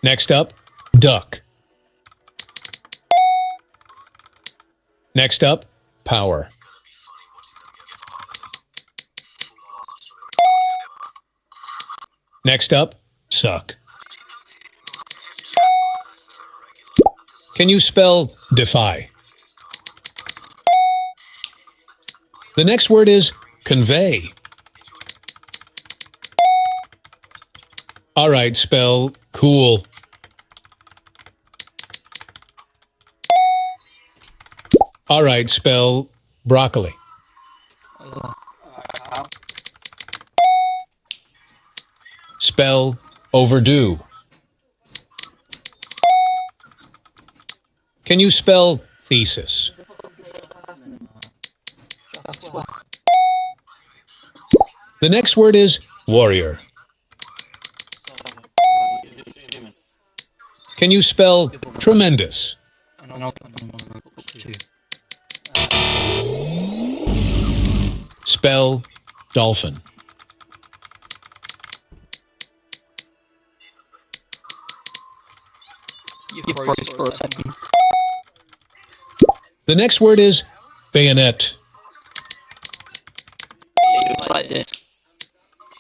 Next up, duck. Next up, power. Next up, suck. Can you spell defy? The next word is convey. All right, spell cool. All right, spell broccoli. Spell overdue. Can you spell thesis? The next word is warrior. Can you spell tremendous? Spell dolphin. You froze for a second. The next word is bayonet. It's like this.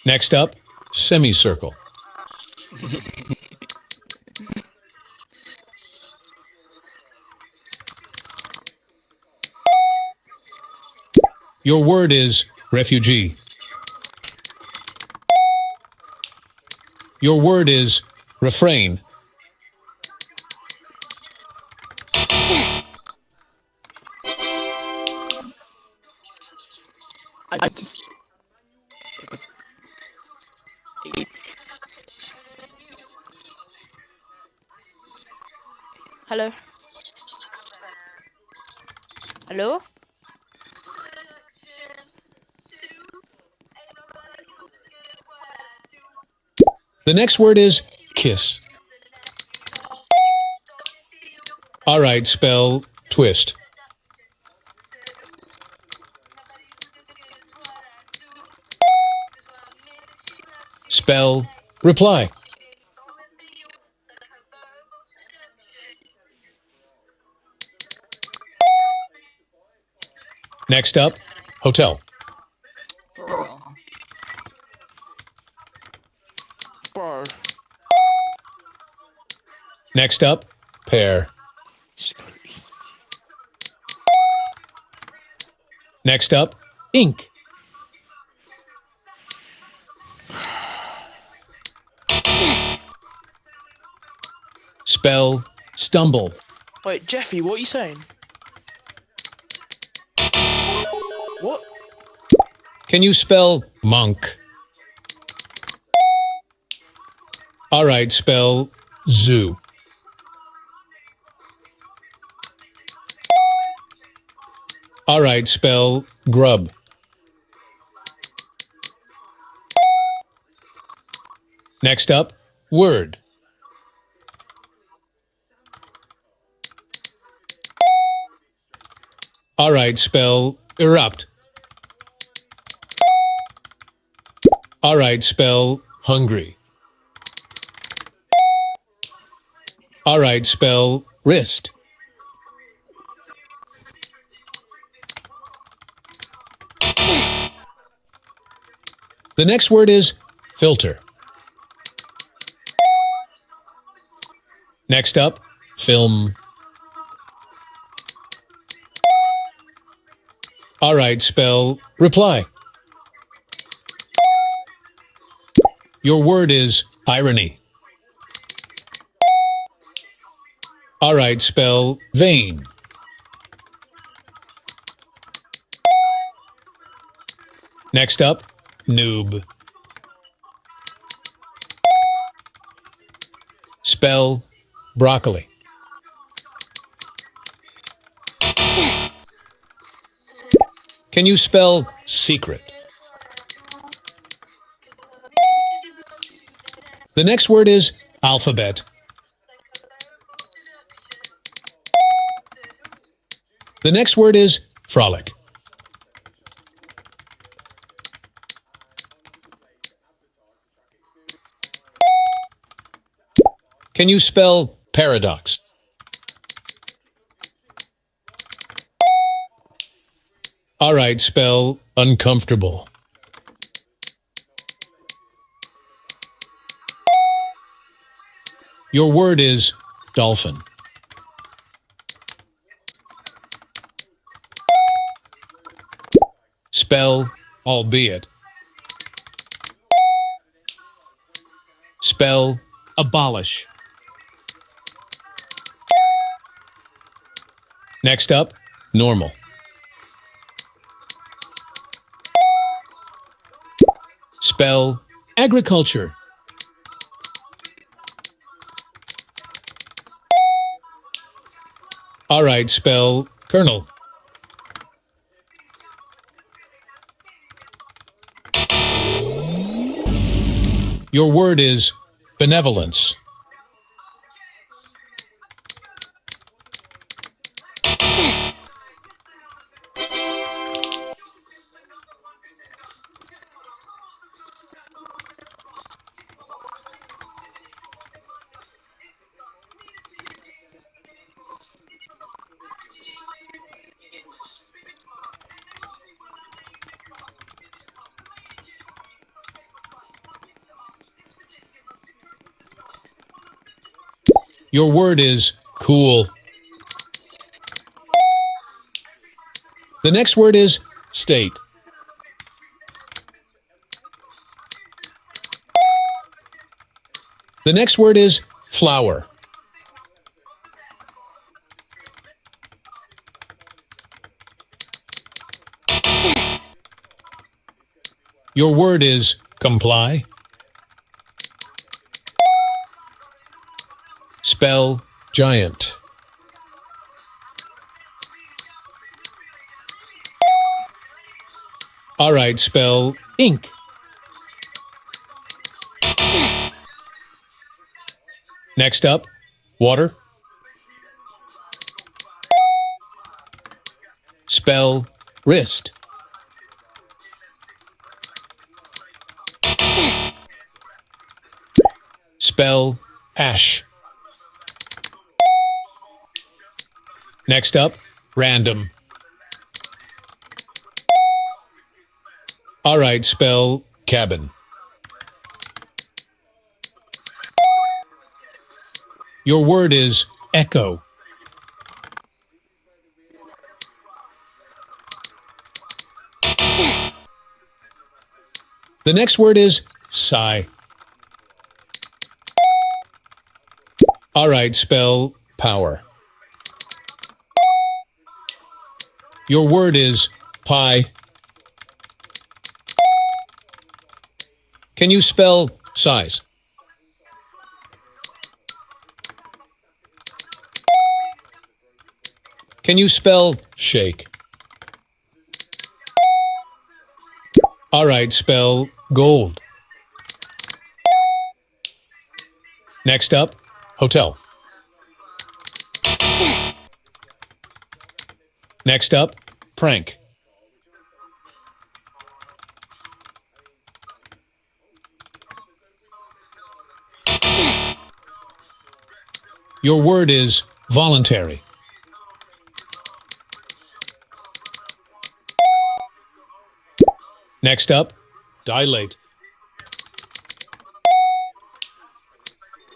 Next up, semicircle. Your word is refugee. Your word is refrain. I just... Hello. Hello. The next word is kiss. All right, spell twist. Spell reply. Next up, hotel. Bro. Next up, pair. Next up, ink. Spell stumble. Wait, Jeffy, what are you saying? What? Can you spell monk? All right, spell zoo. All right, spell grub. Next up, word. All right, spell erupt. All right, spell hungry. All right, spell wrist. The next word is filter. Next up, film. All right, spell reply. Your word is irony. All right, spell vain. Next up, noob. Spell broccoli. Can you spell secret? The next word is alphabet. The next word is frolic. Can you spell paradox? All right, spell uncomfortable. Your word is dolphin. Spell albeit. Spell abolish. Next up, normal. Spell agriculture. All right, spell colonel. Your word is benevolence. Your word is cool. The next word is state. The next word is flower. Your word is comply. Spell giant. All right, spell ink. Next up, water. Spell wrist. Spell ash. Next up, random. All right, spell cabin. Your word is echo. The next word is sigh. All right, spell power. Your word is pie. Can you spell size? Can you spell shake? All right, spell gold. Next up, hotel. Next up, prank. Your word is voluntary. Next up, dilate.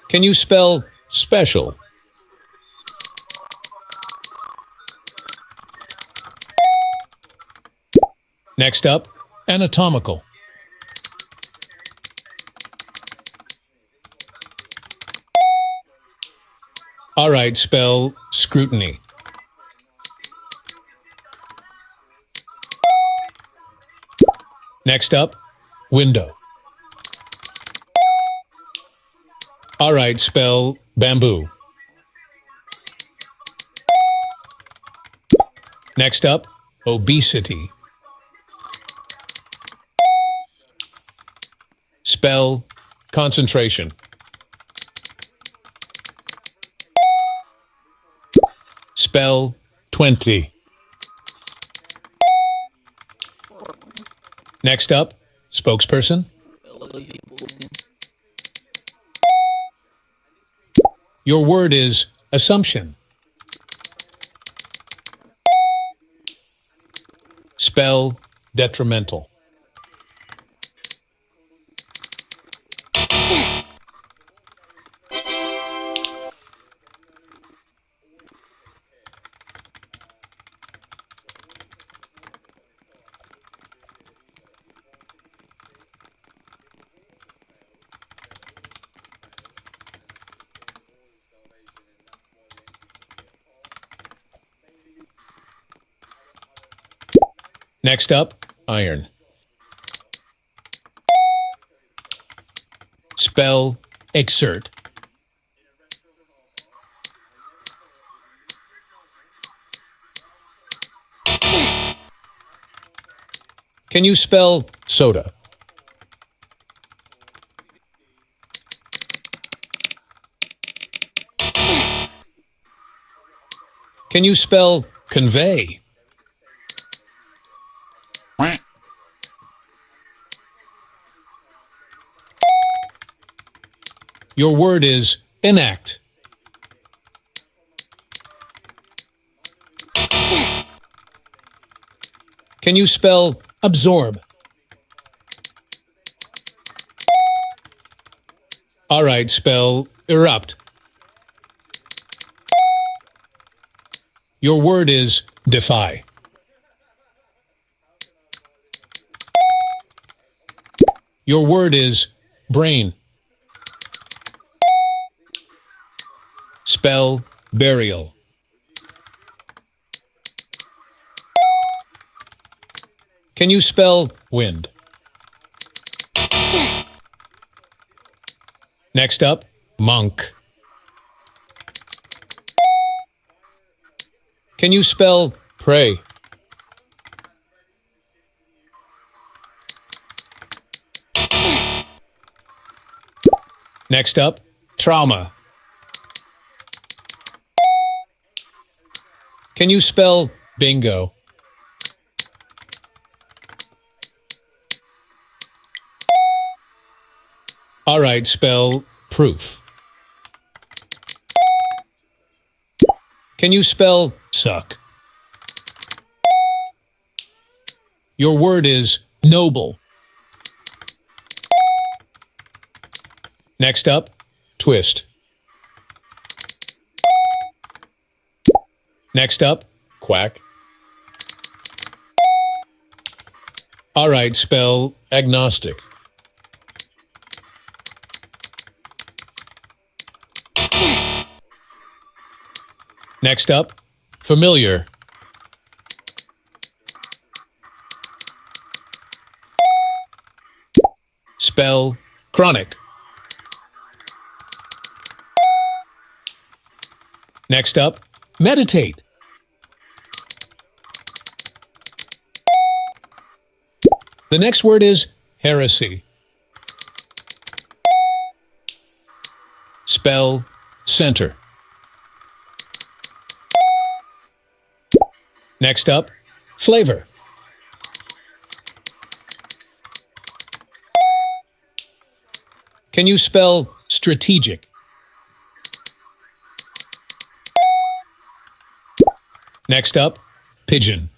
Can you spell special? Next up, anatomical. All right, spell scrutiny. Next up, window. All right, spell bamboo. Next up, obesity. Spell concentration. Spell 20. Next up, spokesperson. Your word is assumption. Spell detrimental. Next up, iron. Spell exert. Can you spell soda? Can you spell convey? Your word is enact. Can you spell absorb? All right, spell erupt. Your word is defy. Your word is brain. Spell burial. Can you spell wind? Next up, monk. Can you spell pray? Next up, trauma. Can you spell bingo? All right, spell proof. Can you spell suck? Your word is noble. Next up, twist. Next up, quack. All right, spell agnostic. Next up, familiar. Spell chronic. Next up, meditate. The next word is heresy. Spell center. Next up, flavor. Can you spell strategic? Next up, pigeon.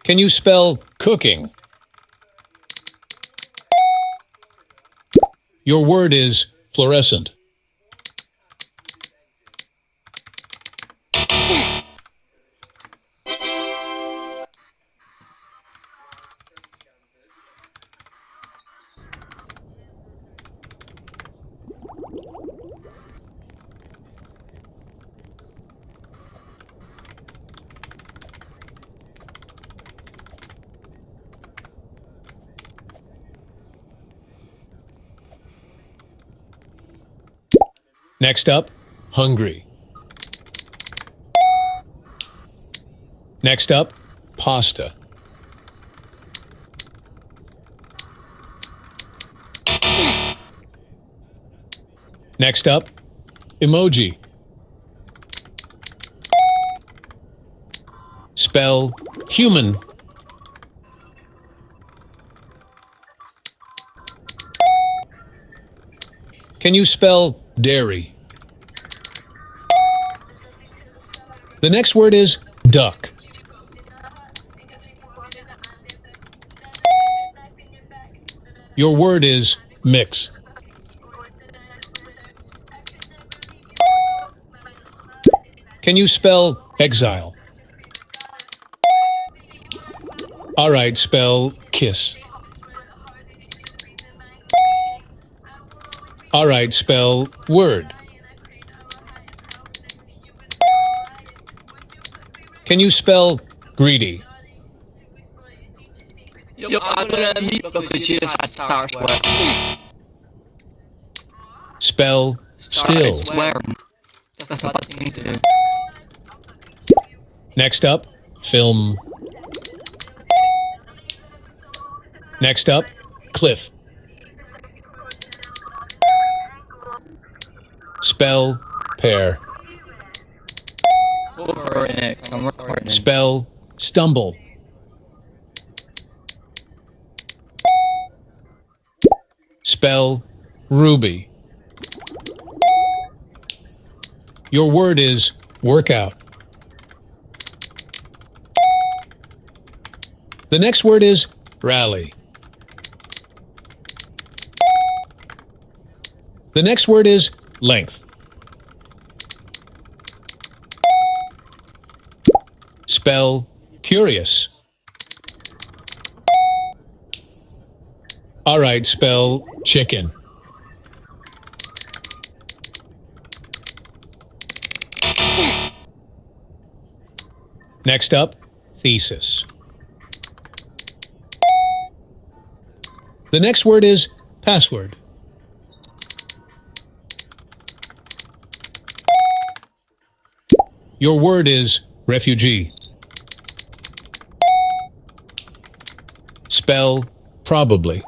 Can you spell cooking? Your word is fluorescent. Next up, hungry. Next up, pasta. Next up, emoji. Spell human. Can you spell dairy? The next word is duck. Your word is mix. Can you spell exile? All right, spell kiss. All right, spell word. Can you spell greedy? Yup, I'm gonna meet because you decided to start swearing. Spell still. Swearing. That's not a bad thing to do. Next up, film. Next up, cliff. Spell pear. Go for it next. I'm recording. Spell stumble. Spell ruby. Your word is workout. The next word is rally. The next word is length. Spell curious. All right, spell chicken. Next up, thesis. The next word is password. Your word is refugee. Spell probably.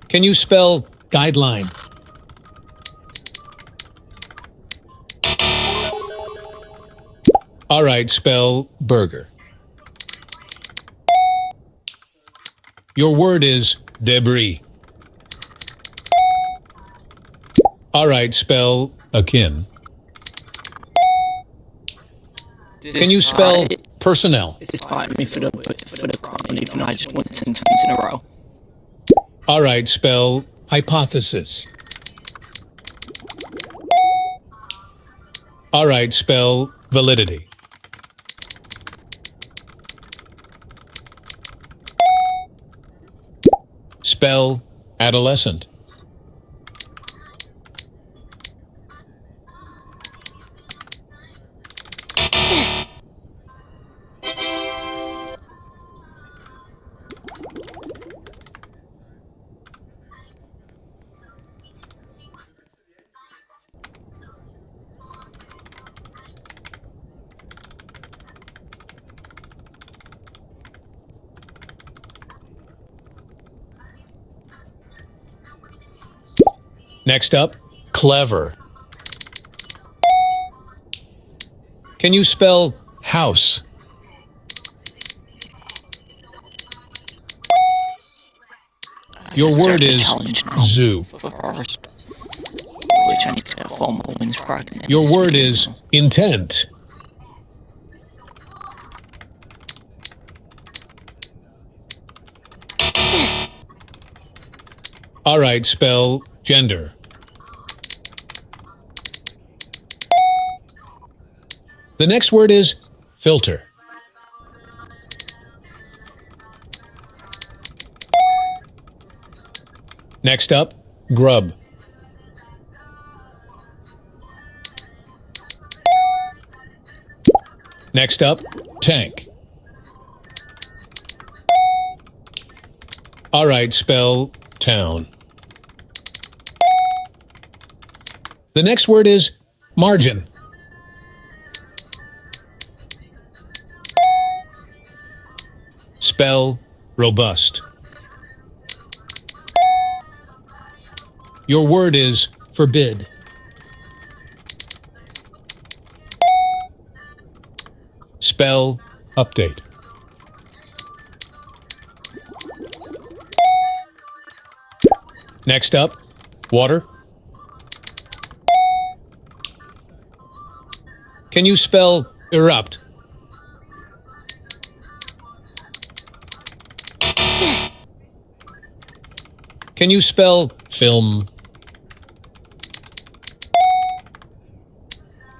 Can you spell guideline? All right, spell burger. Your word is debris. All right, spell akin. Can you spell personnel? This is fine me for the crowd, even though I just won 10 times in a row. All right, spell hypothesis. All right, spell validity. Spell adolescent. Next up, clever. Can you spell house? Your word is zoo. First, which I need to form a wins fragment. Your word is intent. All right, spell gender. The next word is filter. Next up, grub. Next up, tank. All right, spell town. The next word is margin. Spell robust. Your word is forbid. Spell update. Next up, water. Can you spell erupt? Can you spell film?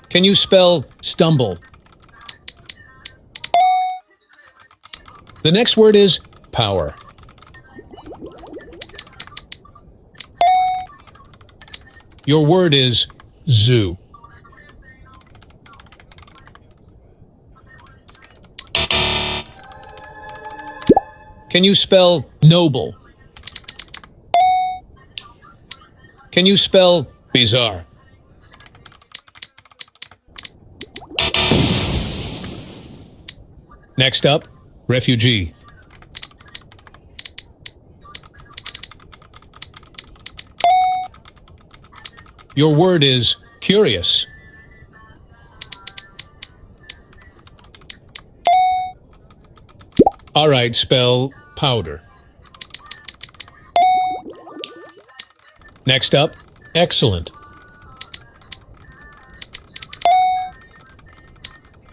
Can you spell stumble? The next word is power. Your word is zoo. Can you spell noble? Can you spell bizarre? Next up, refugee. Your word is curious. All right, spell powder. Next up, excellent.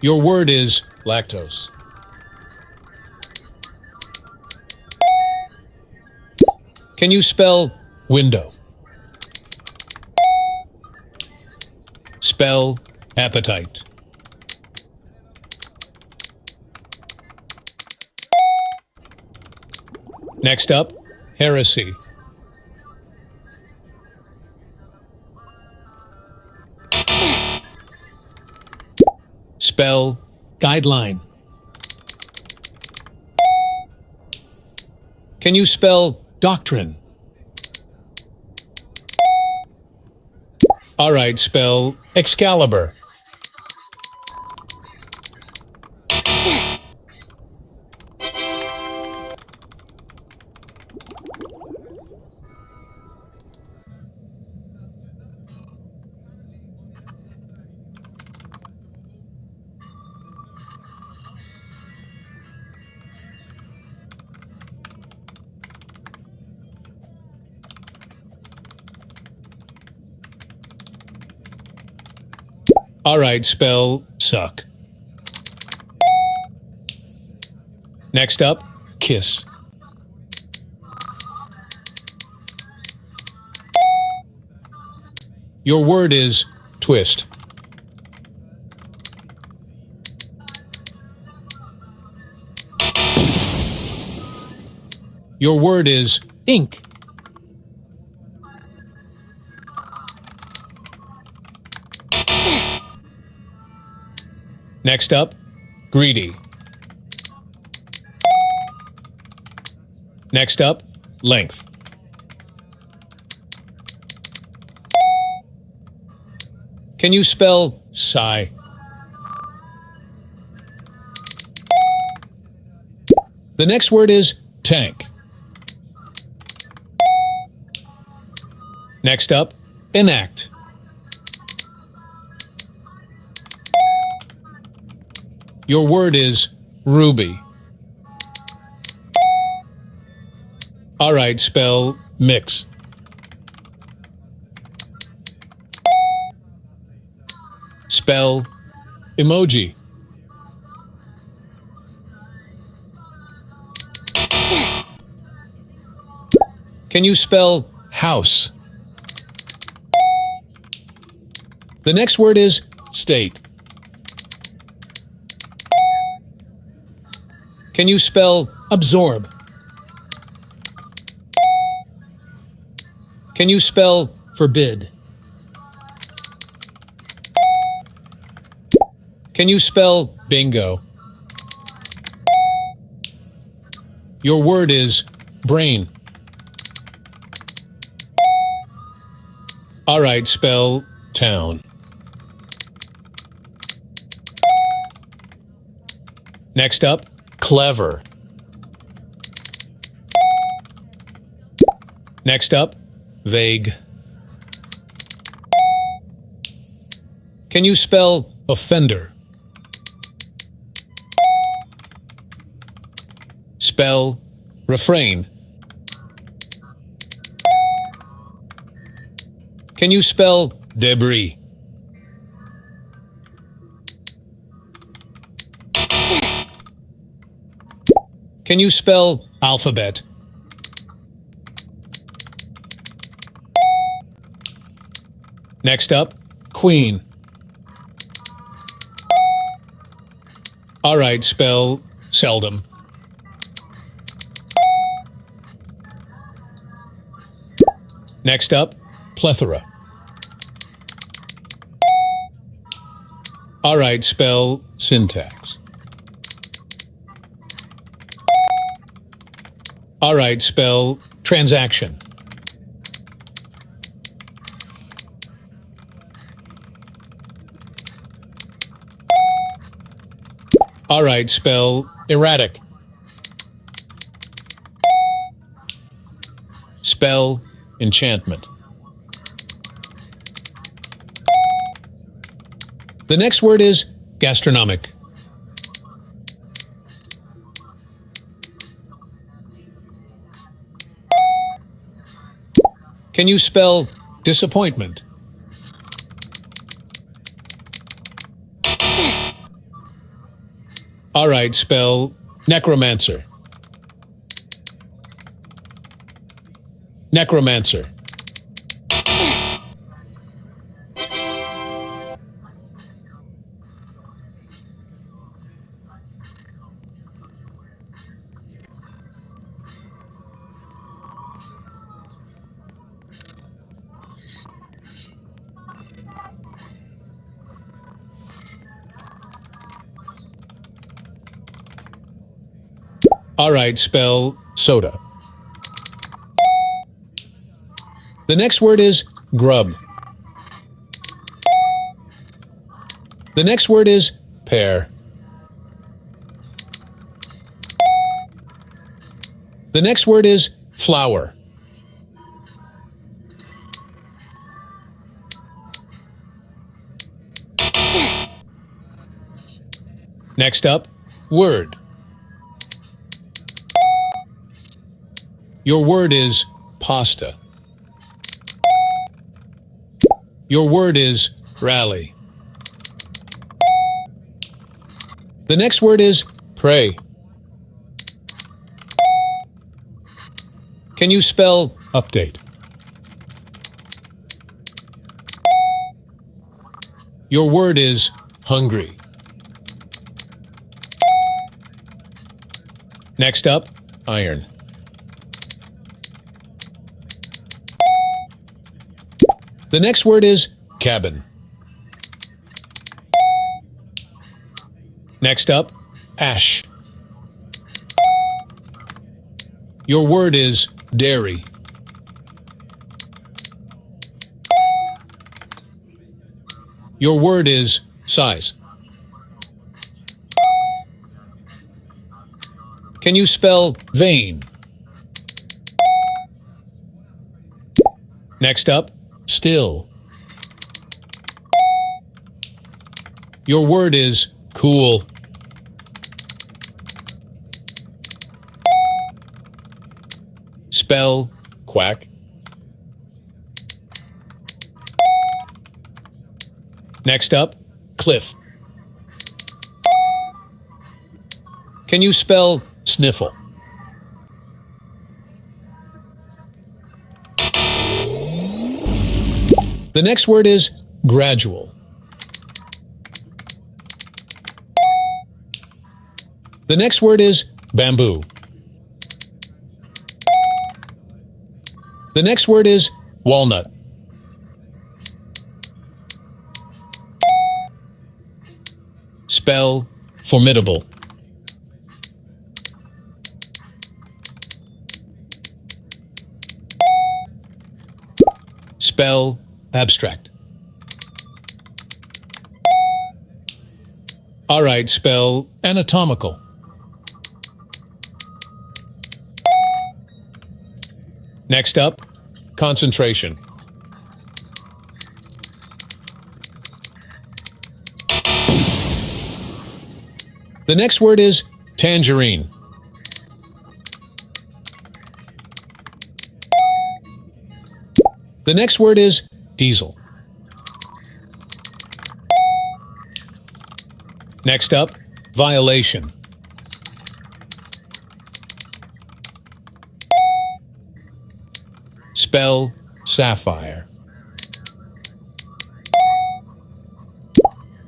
Your word is lactose. Can you spell window? Spell appetite. Next up, heresy. Spell guideline. Can you spell doctrine? All right, spell Excalibur. All right, spell suck. Next up, kiss. Your word is twist. Your word is ink. Next up, greedy. Next up, length. Can you spell sigh? The next word is tank. Next up, enact. Your word is ruby. All right, spell mix. Spell emoji. Can you spell house? The next word is state. Can you spell absorb? Can you spell forbid? Can you spell bingo? Your word is brain. All right, spell town. Next up, clever. Next up, vague. Can you spell offender? Spell refrain. Can you spell debris? Can you spell alphabet? Next up, queen. All right, spell seldom. Next up, plethora. All right, spell syntax. All right, spell transaction. All right, spell erratic. Spell enchantment. The next word is gastronomic. Can you spell disappointment? All right, spell necromancer. Necromancer. All right, spell soda. The next word is grub. The next word is pear. The next word is flower. Next up, word. Your word is pasta. Your word is rally. The next word is pray. Can you spell update? Your word is hungry. Next up, iron. The next word is cabin. Next up, ash. Your word is dairy. Your word is size. Can you spell vein? Next up, still. Your word is cool. Spell quack. Next up, cliff. Can you spell sniffle? The next word is gradual. The next word is bamboo. The next word is walnut. Spell formidable. Spell abstract. All right, spell anatomical. Next up, concentration. The next word is tangerine. The next word is diesel. Next up, violation. Spell sapphire.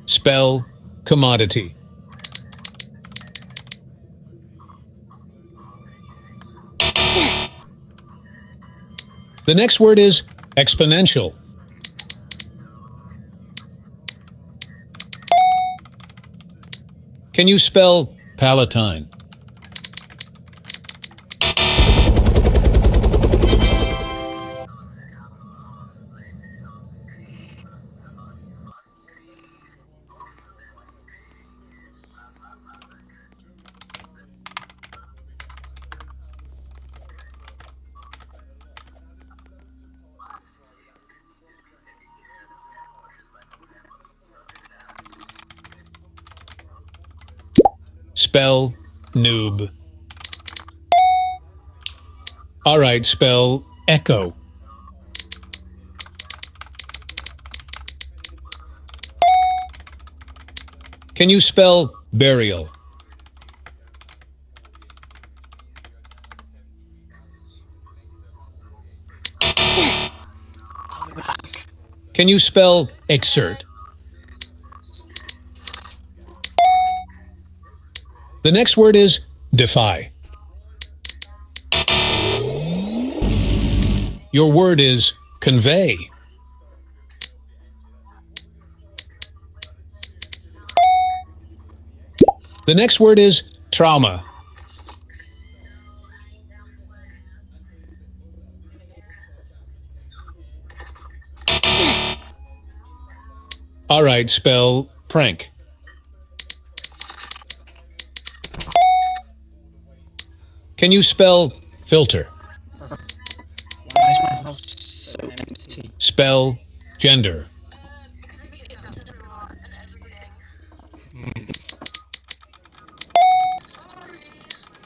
Spell commodity. The next word is exponential. Can you spell Palatine? Spell noob. All right, spell echo. Can you spell burial? Can you spell exert? The next word is defy. Your word is convey. The next word is trauma. All right, spell prank. Can you spell filter? Why is my house so empty? Spell gender.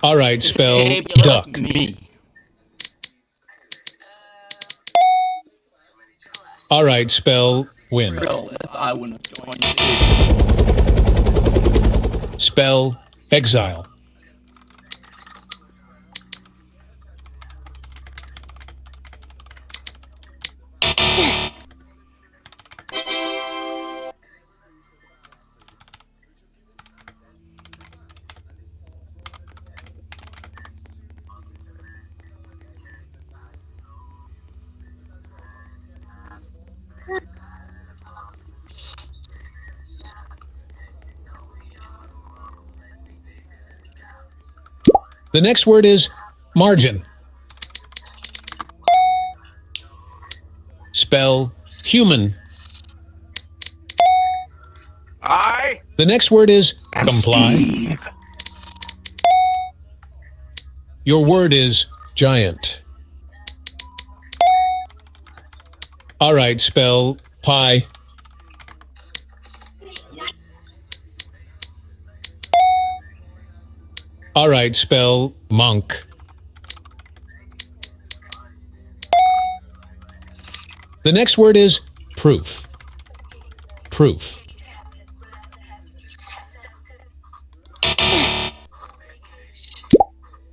All right, spell Gabe, duck. Me. All right, spell win. Bro, if I wouldn't have joined you. Spell exile. The next word is margin. Spell human. The next word is comply. Steve. Your word is giant. All right, spell pie. All right, spell monk. The next word is proof. Proof.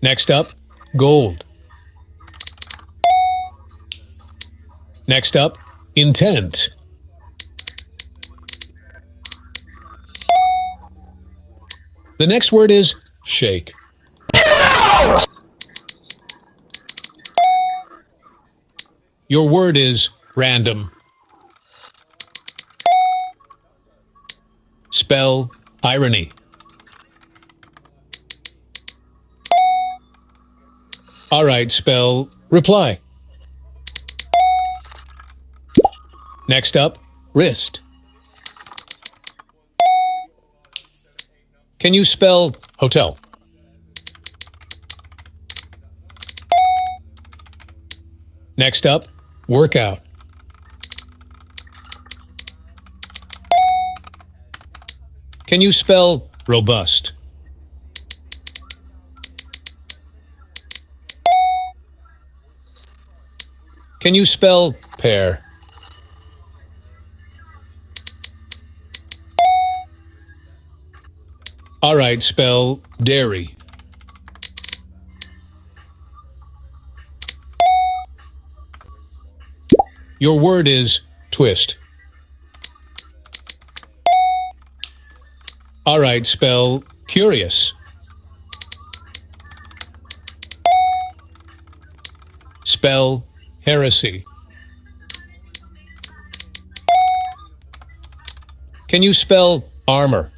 Next up, gold. Next up, intent. The next word is shake. Your word is random. Spell irony. All right, spell reply. Next up, wrist. Can you spell hotel? Next up, workout. Can you spell robust? Can you spell pear? All right, spell dairy. Your word is twist. All right, spell curious. Spell heresy. Can you spell armor?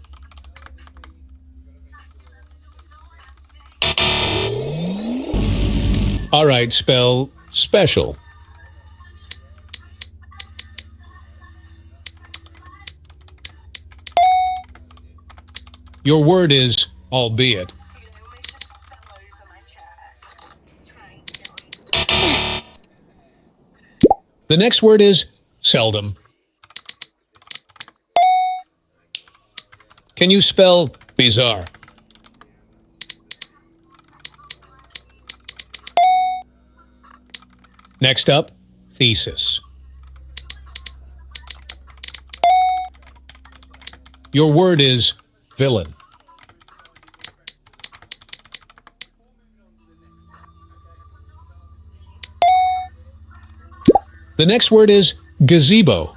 All right, spell special. Your word is albeit. The next word is seldom. Can you spell bizarre? Next up, thesis. Your word is villain. The next word is gazebo.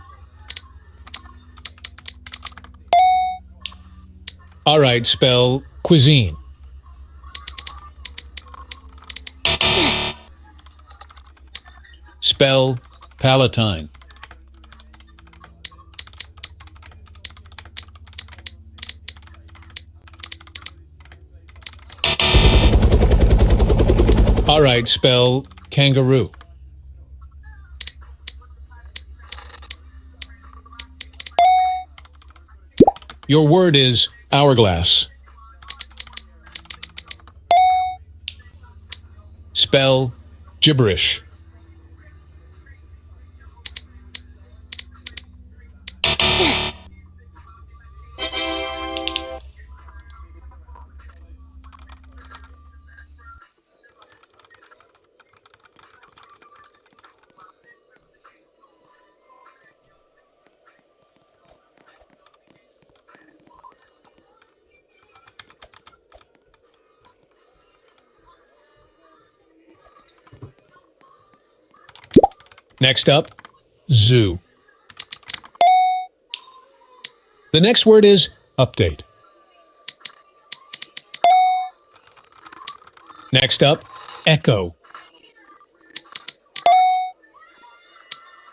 All right, spell cuisine. Spell palatine. All right, spell kangaroo. Your word is hourglass. Spell gibberish. Next up, zoo. The next word is update. Next up, echo.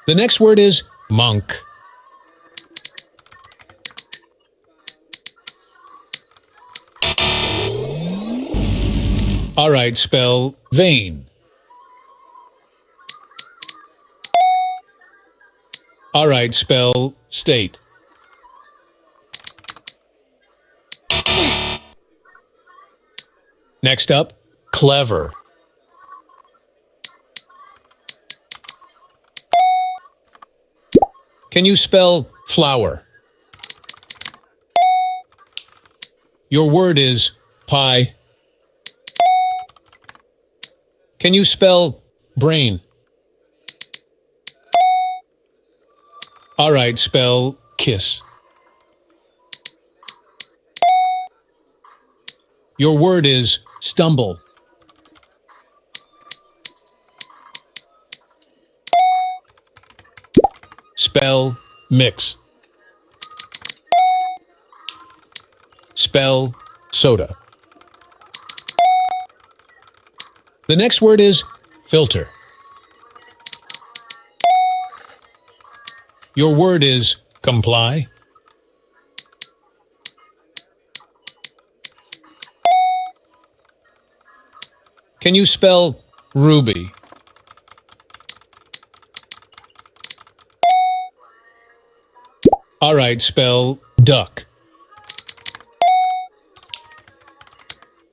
The next word is monk. All right, spell vein. All right, spell state. Next up, clever. Can you spell flower? Your word is pie. Can you spell brain? All right, spell kiss. Your word is stumble. Spell mix. Spell soda. The next word is filter. Your word is comply. Can you spell ruby? All right, spell duck.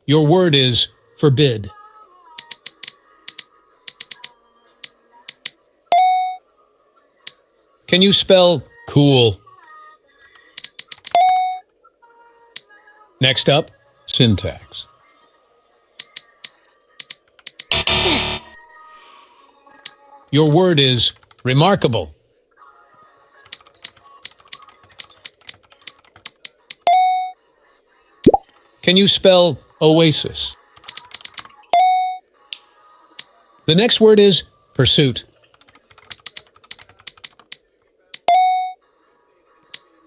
Your word is forbid. Can you spell cool? Next up, syntax. Your word is remarkable. Can you spell oasis? The next word is pursuit.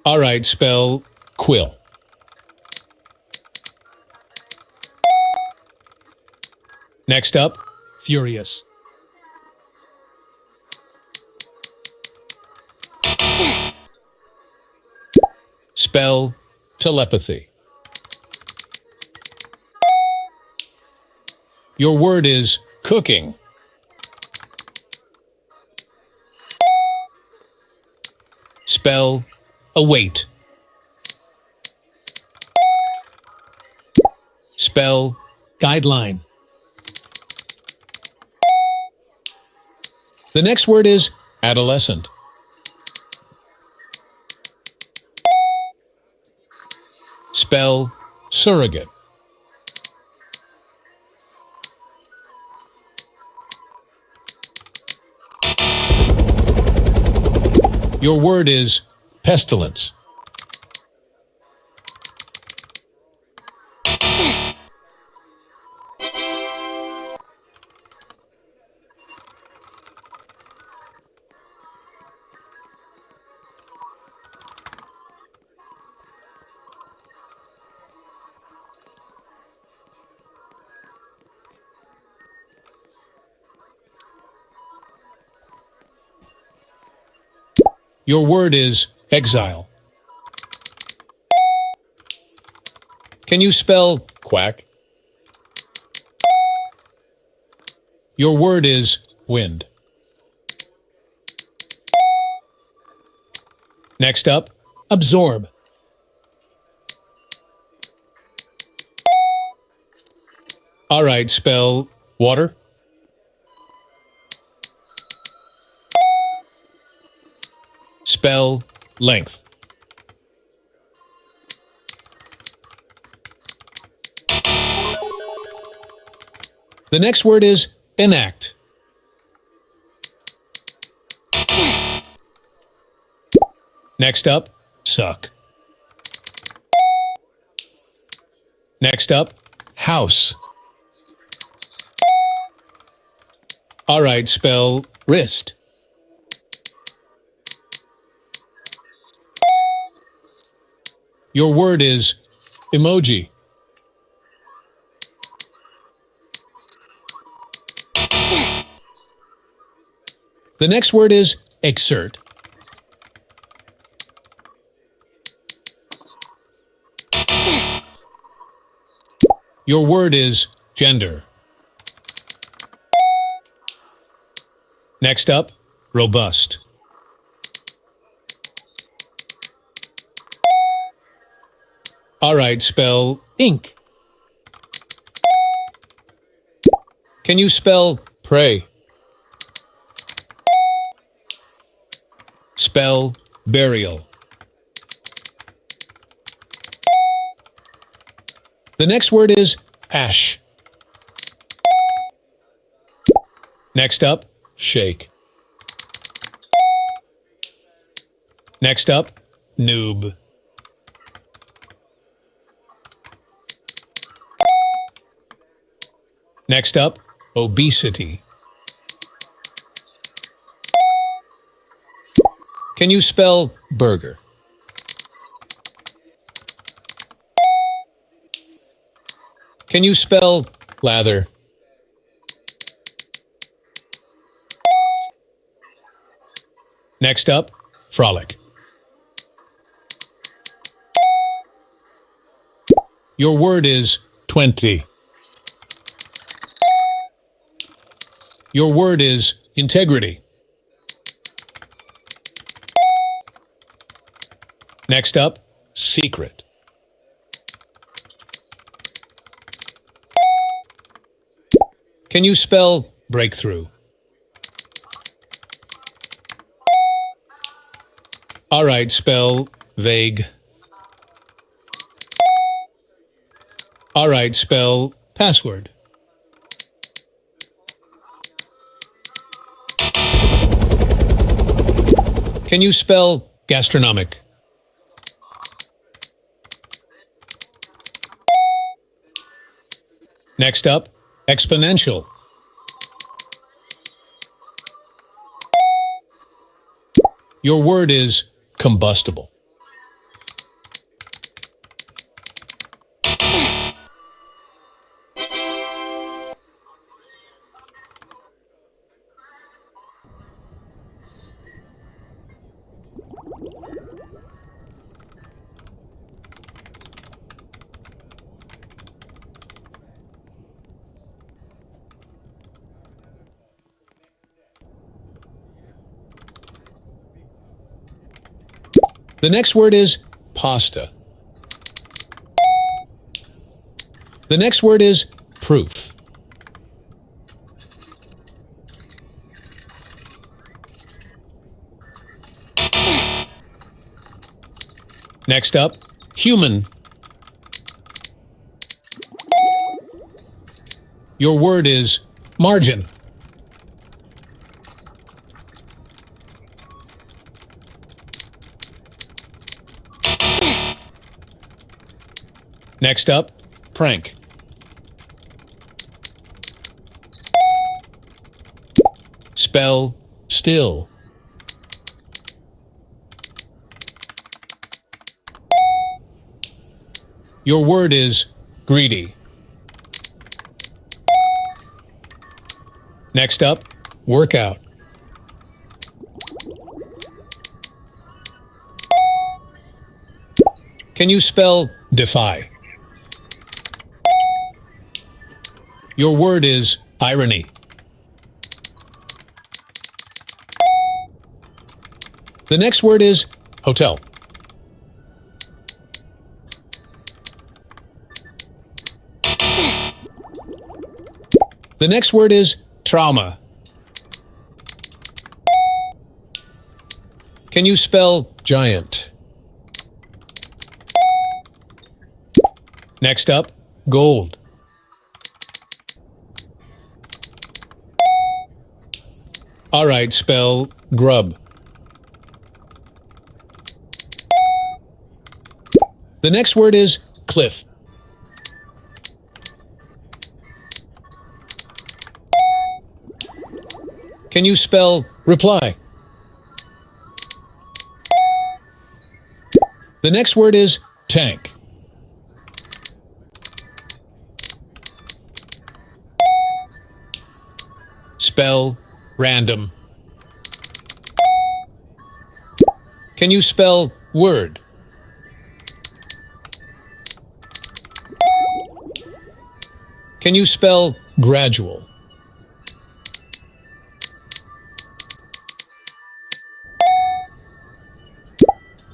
All right, spell quill. Next up, furious. Spell telepathy. Your word is cooking. Spell await. Spell guideline. The next word is adolescent. Spell surrogate. Your word is pestilence. Your word is exile. Can you spell quack? Your word is wind. Next up, absorb. All right, spell water. Spell length. The next word is enact. Next up, suck. Next up, house. All right, spell wrist. Your word is emoji. The next word is exert. Your word is gender. Next up, robust. All right, spell ink. Can you spell pray? Spell burial. The next word is ash. Next up, shake. Next up, noob. Next up, obesity. Can you spell burger? Can you spell lather? Next up, frolic. Your word is 20. Your word is integrity. Next up, secret. Can you spell breakthrough? All right, spell vague. All right, spell password. Can you spell gastronomic? Next up, exponential. Your word is combustible. The next word is pasta. The next word is proof. Next up, human. Your word is margin. Next up, prank. Spell still. Your word is greedy. Next up, workout. Can you spell defy? Your word is irony. The next word is hotel. The next word is trauma. Can you spell giant? Next up, gold. All right, spell grub. The next word is cliff. Can you spell reply? The next word is tank. Spell random. Can you spell word? Can you spell gradual?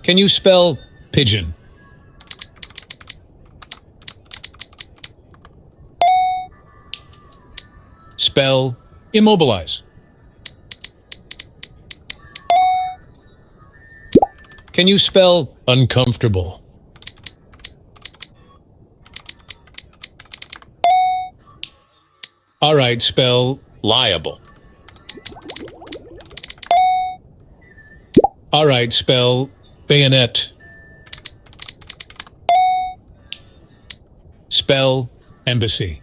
Can you spell pigeon? Spell immobilize. Can you spell uncomfortable? All right, spell liable. All right, spell bayonet. Spell embassy.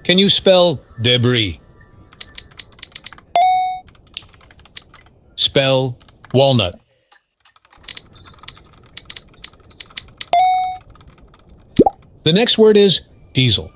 Can you spell debris? Spell walnut. The next word is diesel.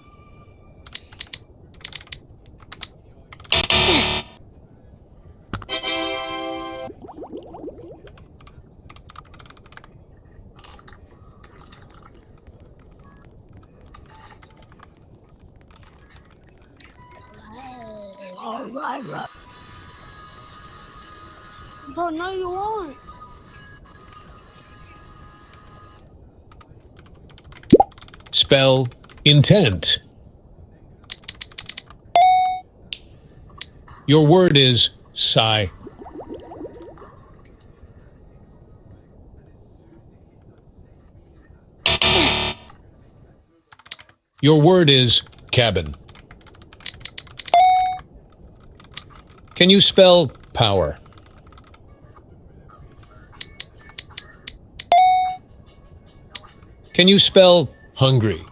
But no, you won't. Spell intent. Your word is sigh. Your word is cabin. Can you spell power? Can you spell hungry?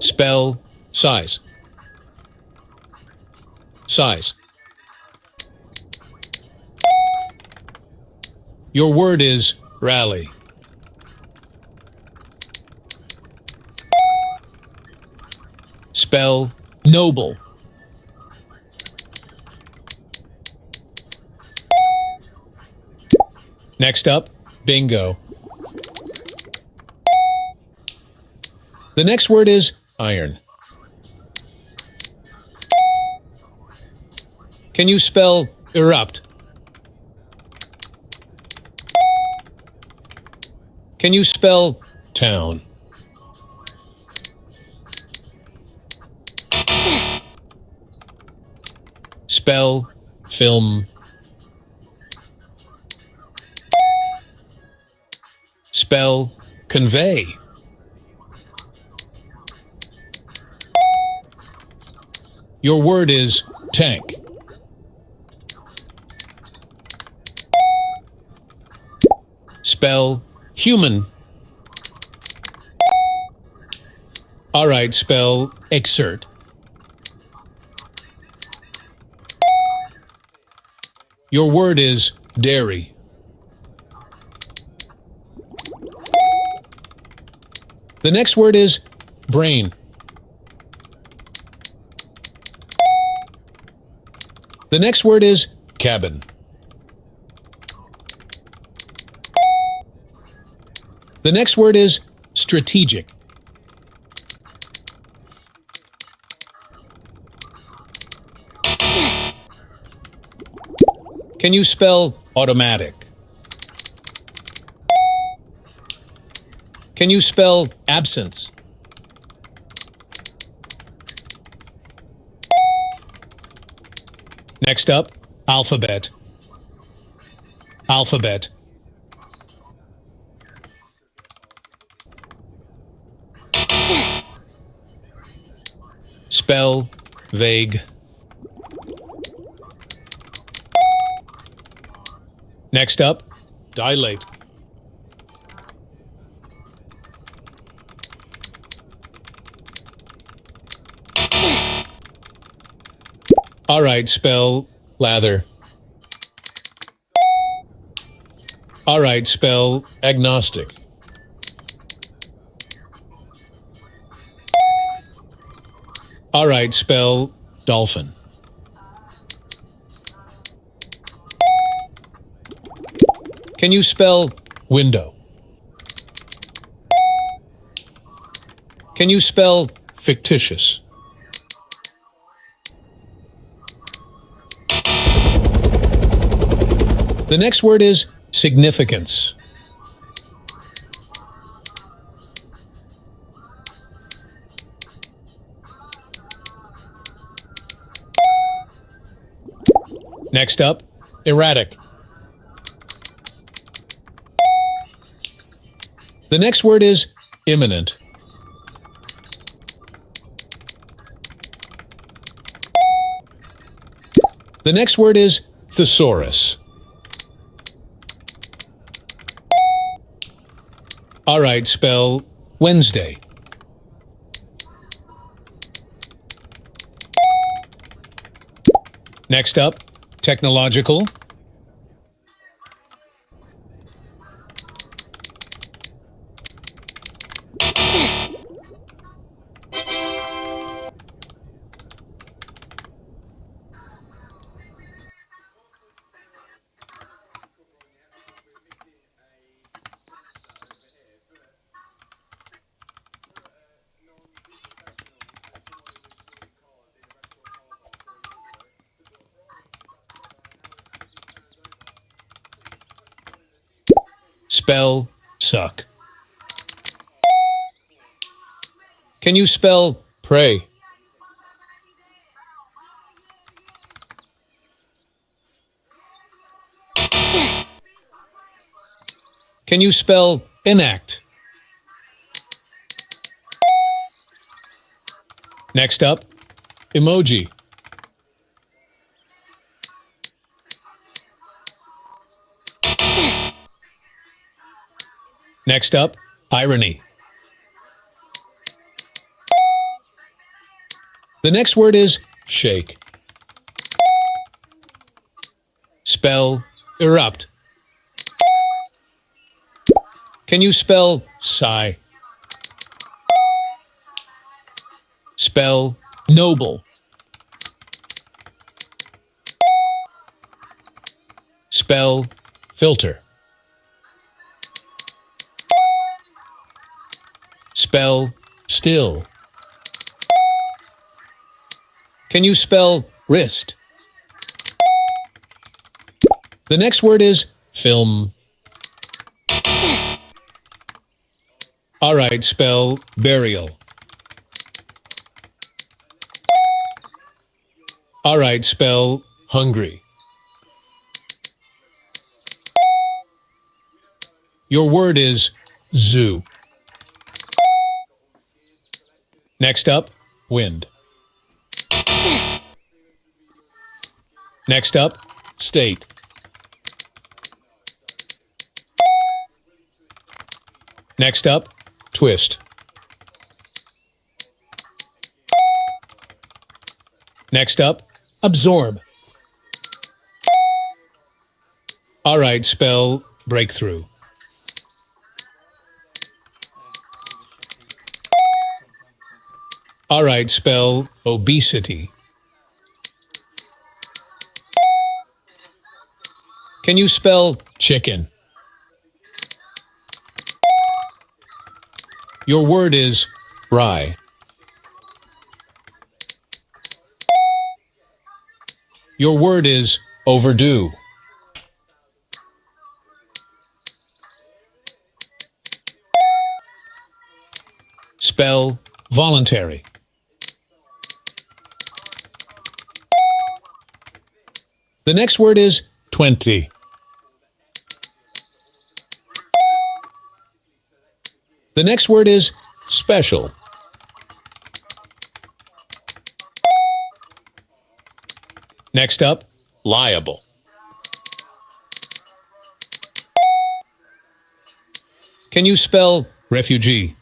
Spell size. Size. Your word is rally. Spell noble. Next up, bingo. The next word is iron. Can you spell erupt? Can you spell town? Spell film. Spell convey. Your word is tank. Spell human. All right, spell exert. Your word is dairy. The next word is brain. The next word is cabin. The next word is strategic. Can you spell automatic? Can you spell absence? Next up, alphabet. Alphabet. Spell vague. Next up, dilate. All right, spell lather. All right, spell agnostic. All right, spell dolphin. Can you spell window? Can you spell fictitious? The next word is significance. Next up, erratic. The next word is imminent. The next word is thesaurus. All right, spell Wednesday. Next up, technological. Spell suck. Can you spell pray? Can you spell enact? Next up, emoji. Next up, irony. The next word is shake. Spell erupt. Can you spell sigh? Spell noble. Spell filter. Spell still. Can you spell wrist? The next word is film. All right, spell burial. All right, spell hungry. Your word is zoo. Next up, wind. Next up, state. Next up, twist. Next up, absorb. All right, spell breakthrough. All right, spell obesity. Can you spell chicken? Your word is rye. Your word is overdue. Spell voluntary. The next word is 20. The next word is special. Next up, liable. Can you spell refugee?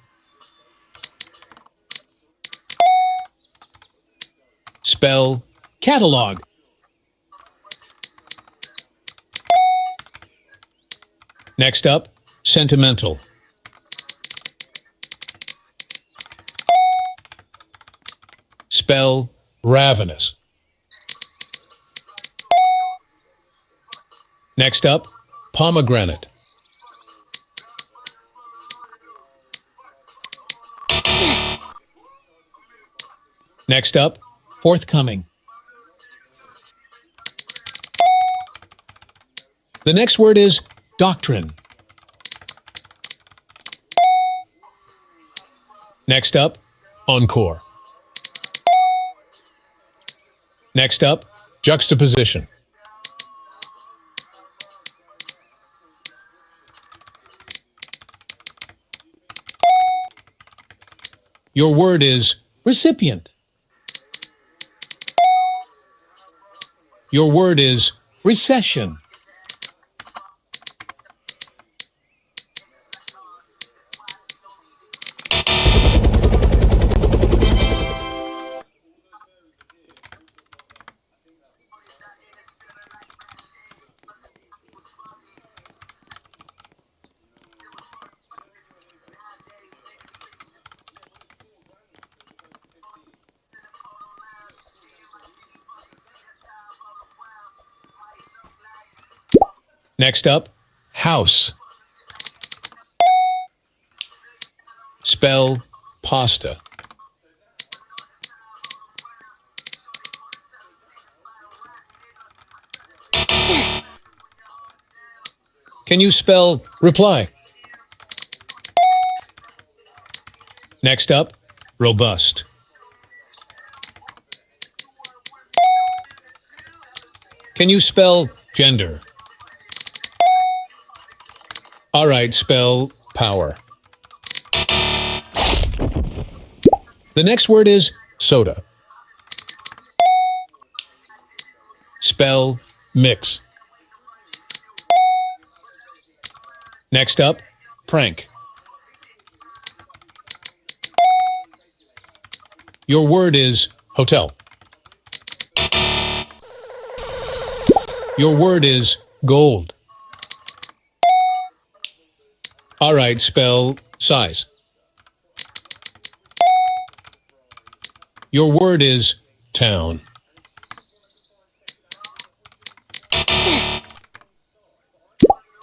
Spell catalog. Next up, sentimental. Spell ravenous. Next up, pomegranate. Next up, forthcoming. The next word is doctrine. Next up, encore. Next up, juxtaposition. Your word is recipient. Your word is recession. Next up, house. Spell pasta. Can you spell reply? Next up, robust. Can you spell gender? All right, spell power. The next word is soda. Spell mix. Next up, prank. Your word is hotel. Your word is gold. All right, spell size. Your word is town.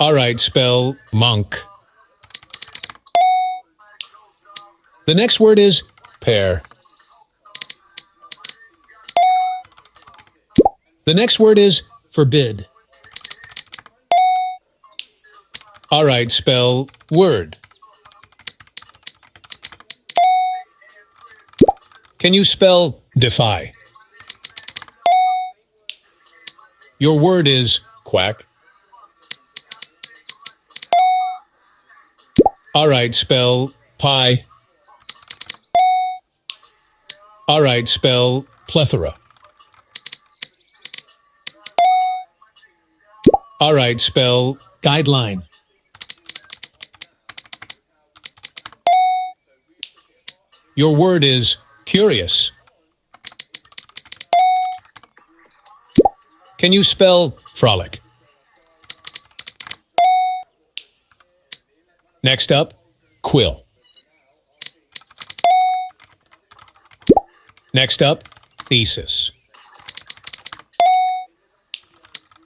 All right, spell monk. The next word is pear. The next word is forbid. All right, spell word. Can you spell defy? Your word is quack. All right, spell pie. All right, spell plethora. All right, spell guideline. Your word is curious. Can you spell frolic? Next up, quill. Next up, thesis.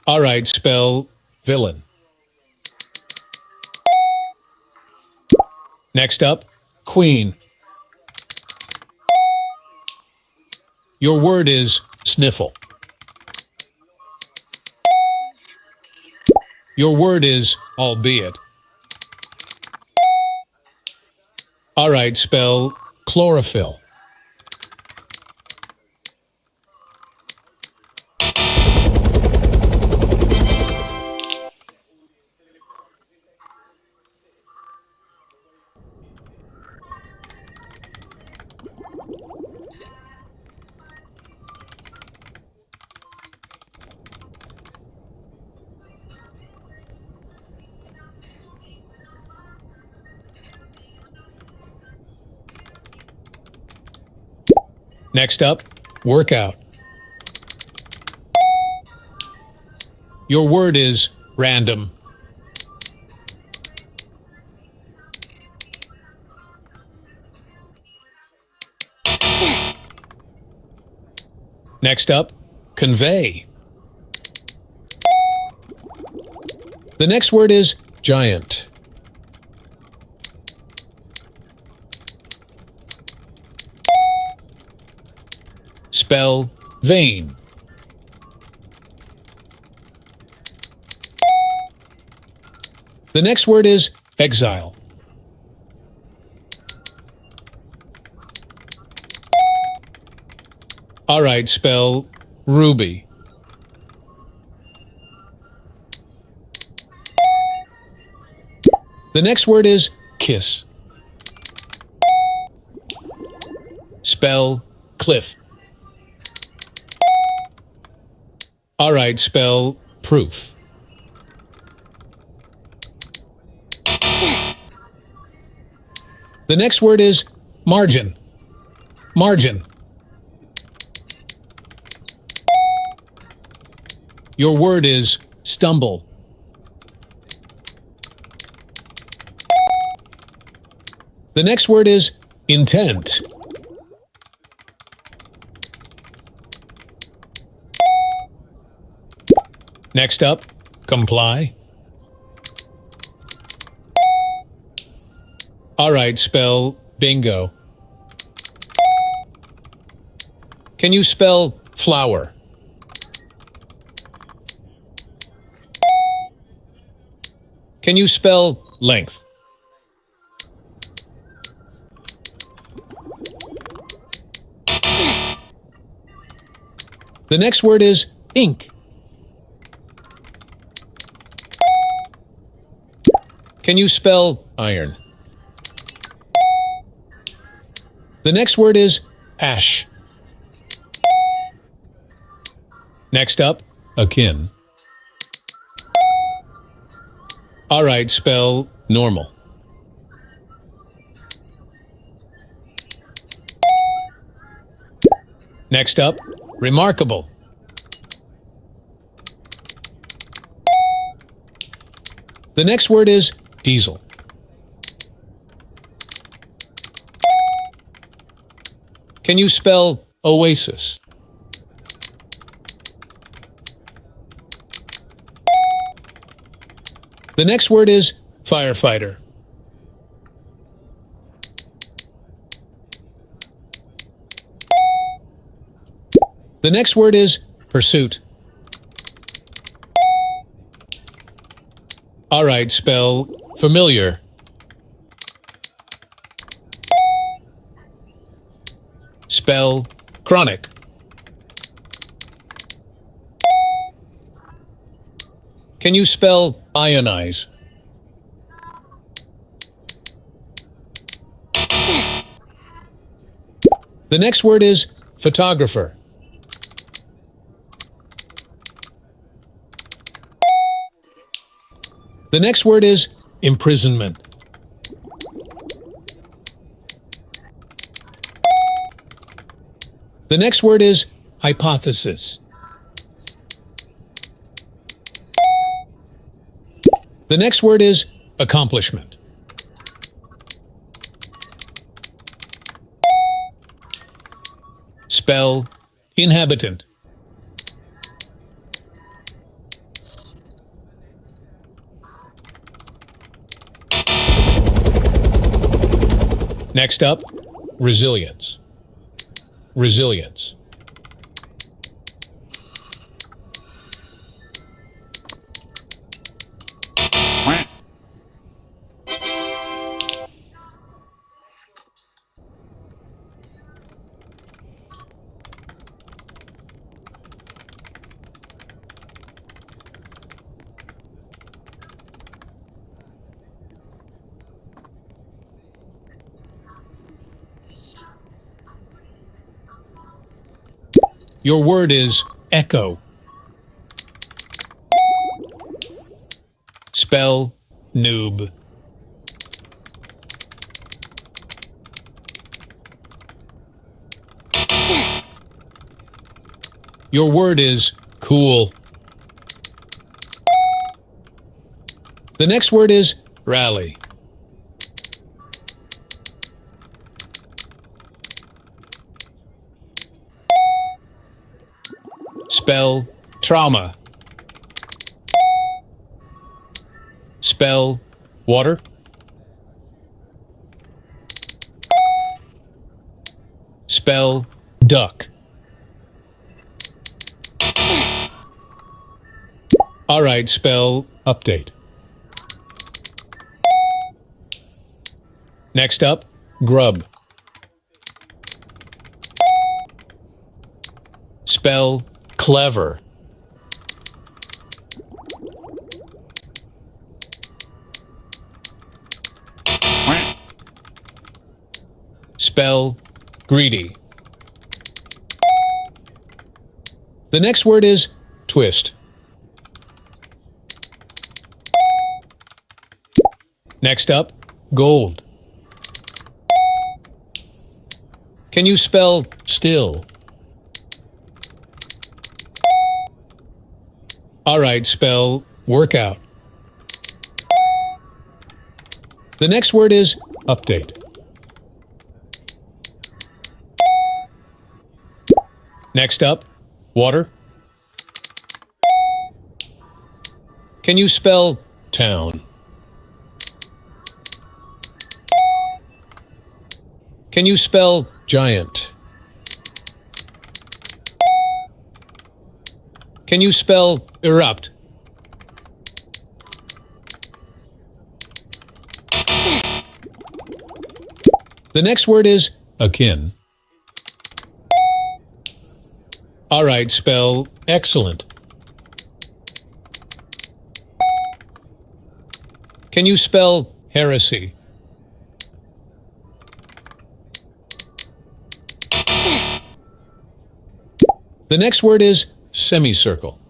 All right, spell villain. Next up, queen. Your word is sniffle. Your word is albeit. All right, spell chlorophyll. Next up, workout. Your word is random. Next up, convey. The next word is giant. Spell vain. The next word is exile. All right, spell ruby. The next word is kiss. Spell cliff. All right, spell proof. The next word is margin. Margin. Your word is stumble. The next word is intent. Next up, comply. All right, spell bingo. Can you spell flower? Can you spell length? The next word is ink. Can you spell iron? The next word is ash. Next up, akin. All right, spell normal. Next up, remarkable. The next word is diesel. Can you spell oasis? The next word is firefighter. The next word is pursuit. All right, spell familiar. Spell chronic. Can you spell ionize? The next word is photographer. The next word is imprisonment. The next word is hypothesis. The next word is accomplishment. Spell inhabitant. Next up, resilience. Resilience. Your word is echo. Spell noob. Your word is cool. The next word is rally. Spell trauma. Spell water. Spell duck. All right, spell update. Next up, grub. Spell clever. Spell greedy. The next word is twist. Next up, gold. Can you spell still? All right, spell workout. The next word is update. Next up, water. Can you spell town? Can you spell giant? Can you spell erupt? The next word is akin. All right, spell excellent. Can you spell heresy? The next word is semicircle.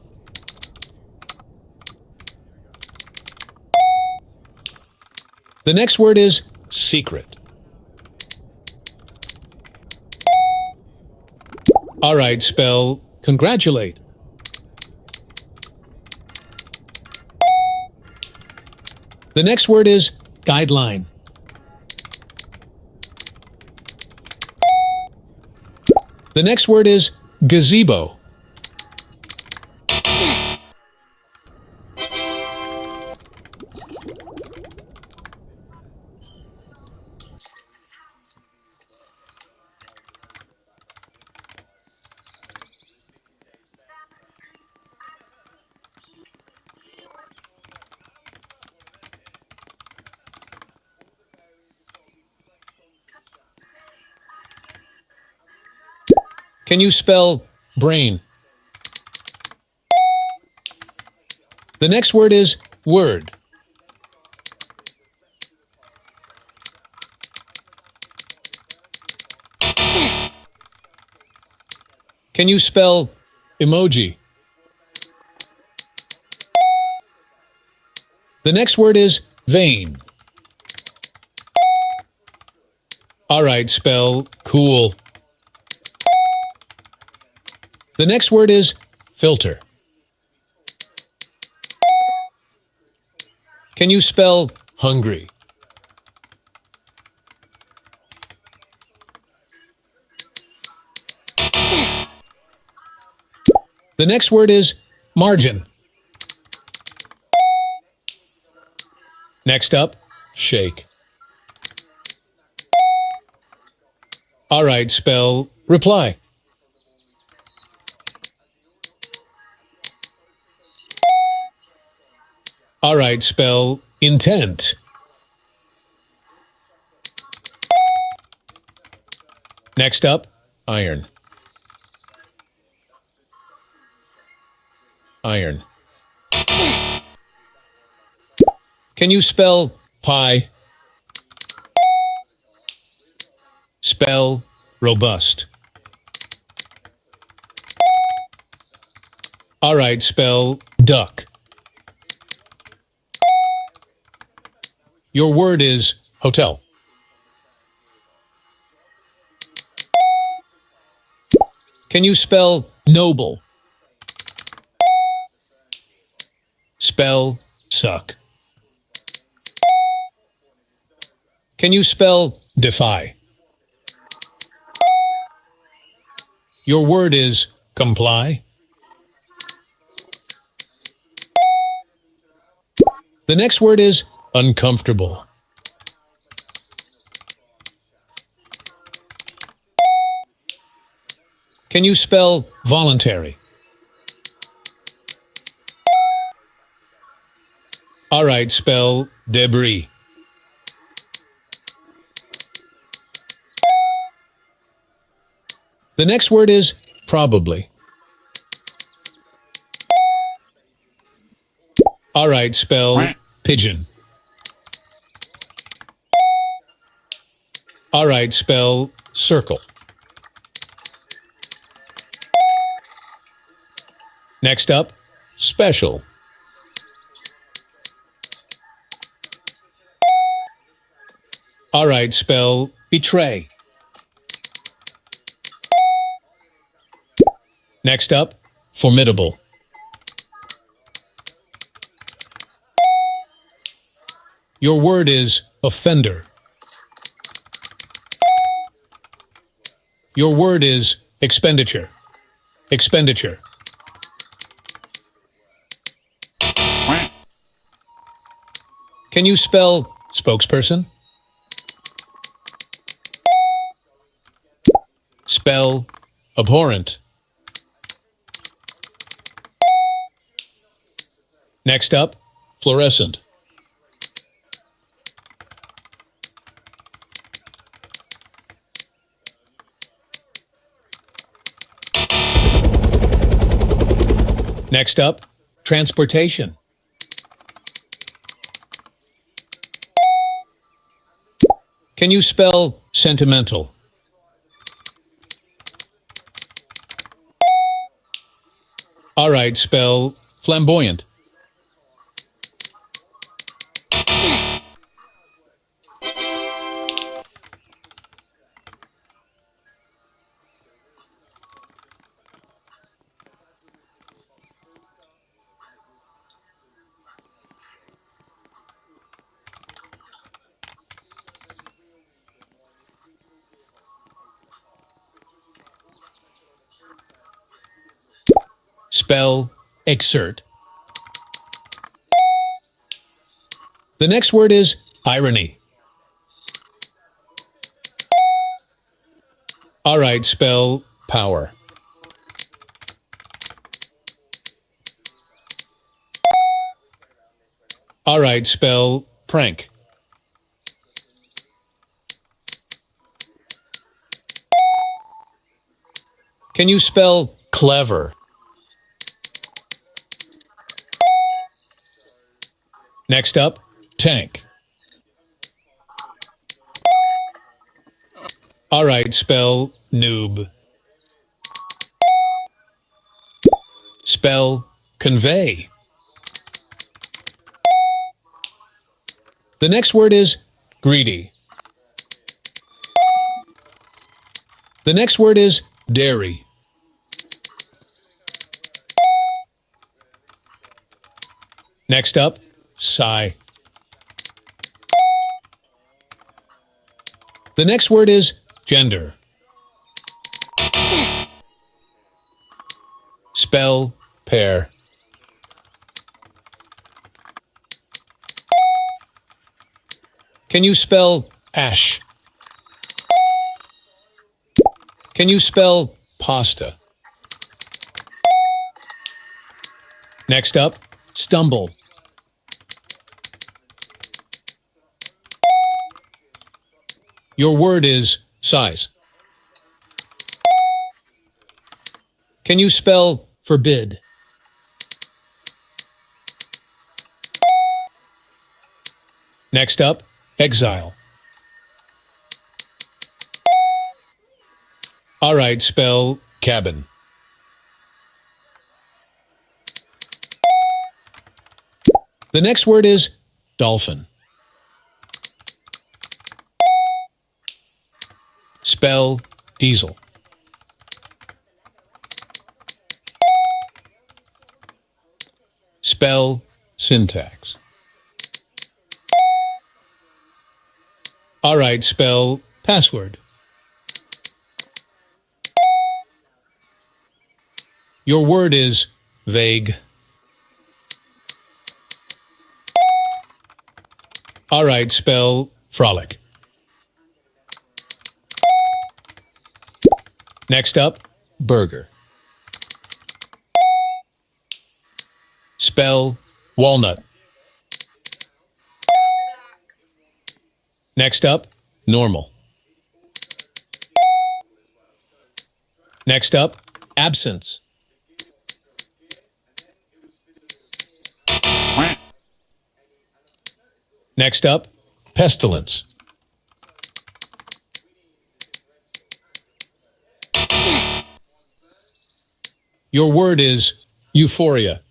The next word is secret. All right, spell congratulate. The next word is guideline. The next word is gazebo. Can you spell brain? The next word is word. Can you spell emoji? The next word is vein. All right, spell cool. The next word is filter. Can you spell hungry? The next word is margin. Next up, shake. All right, spell reply. All right, spell intent. Next up, iron. Iron. Can you spell pie? Spell robust. All right, spell duck. Your word is hotel. Can you spell noble? Spell suck. Can you spell defy? Your word is comply. The next word is uncomfortable. Can you spell voluntary? All right, spell debris. The next word is probably. All right, spell pigeon. All right, spell circle. Next up, special. All right, spell betray. Next up, formidable. Your word is offender. Your word is expenditure. Expenditure. Can you spell spokesperson? Spell abhorrent. Next up, fluorescent. Next up, transportation. Can you spell sentimental? All right, spell flamboyant. Spell exert. The next word is irony. All right, spell power. All right, spell prank. Can you spell clever? Next up, tank. All right, spell noob. Spell convey. The next word is greedy. The next word is dairy. Next up, sigh. The next word is gender. Spell pair. Can you spell ash? Can you spell pasta? Next up, stumble. Your word is size. Can you spell forbid? Next up, exile. All right, spell cabin. The next word is dolphin. Spell diesel. Spell syntax. All right, spell password. Your word is vague. All right, spell frolic. Next up, burger. Spell walnut. Next up, normal. Next up, absence. Next up, pestilence. Your word is euphoria.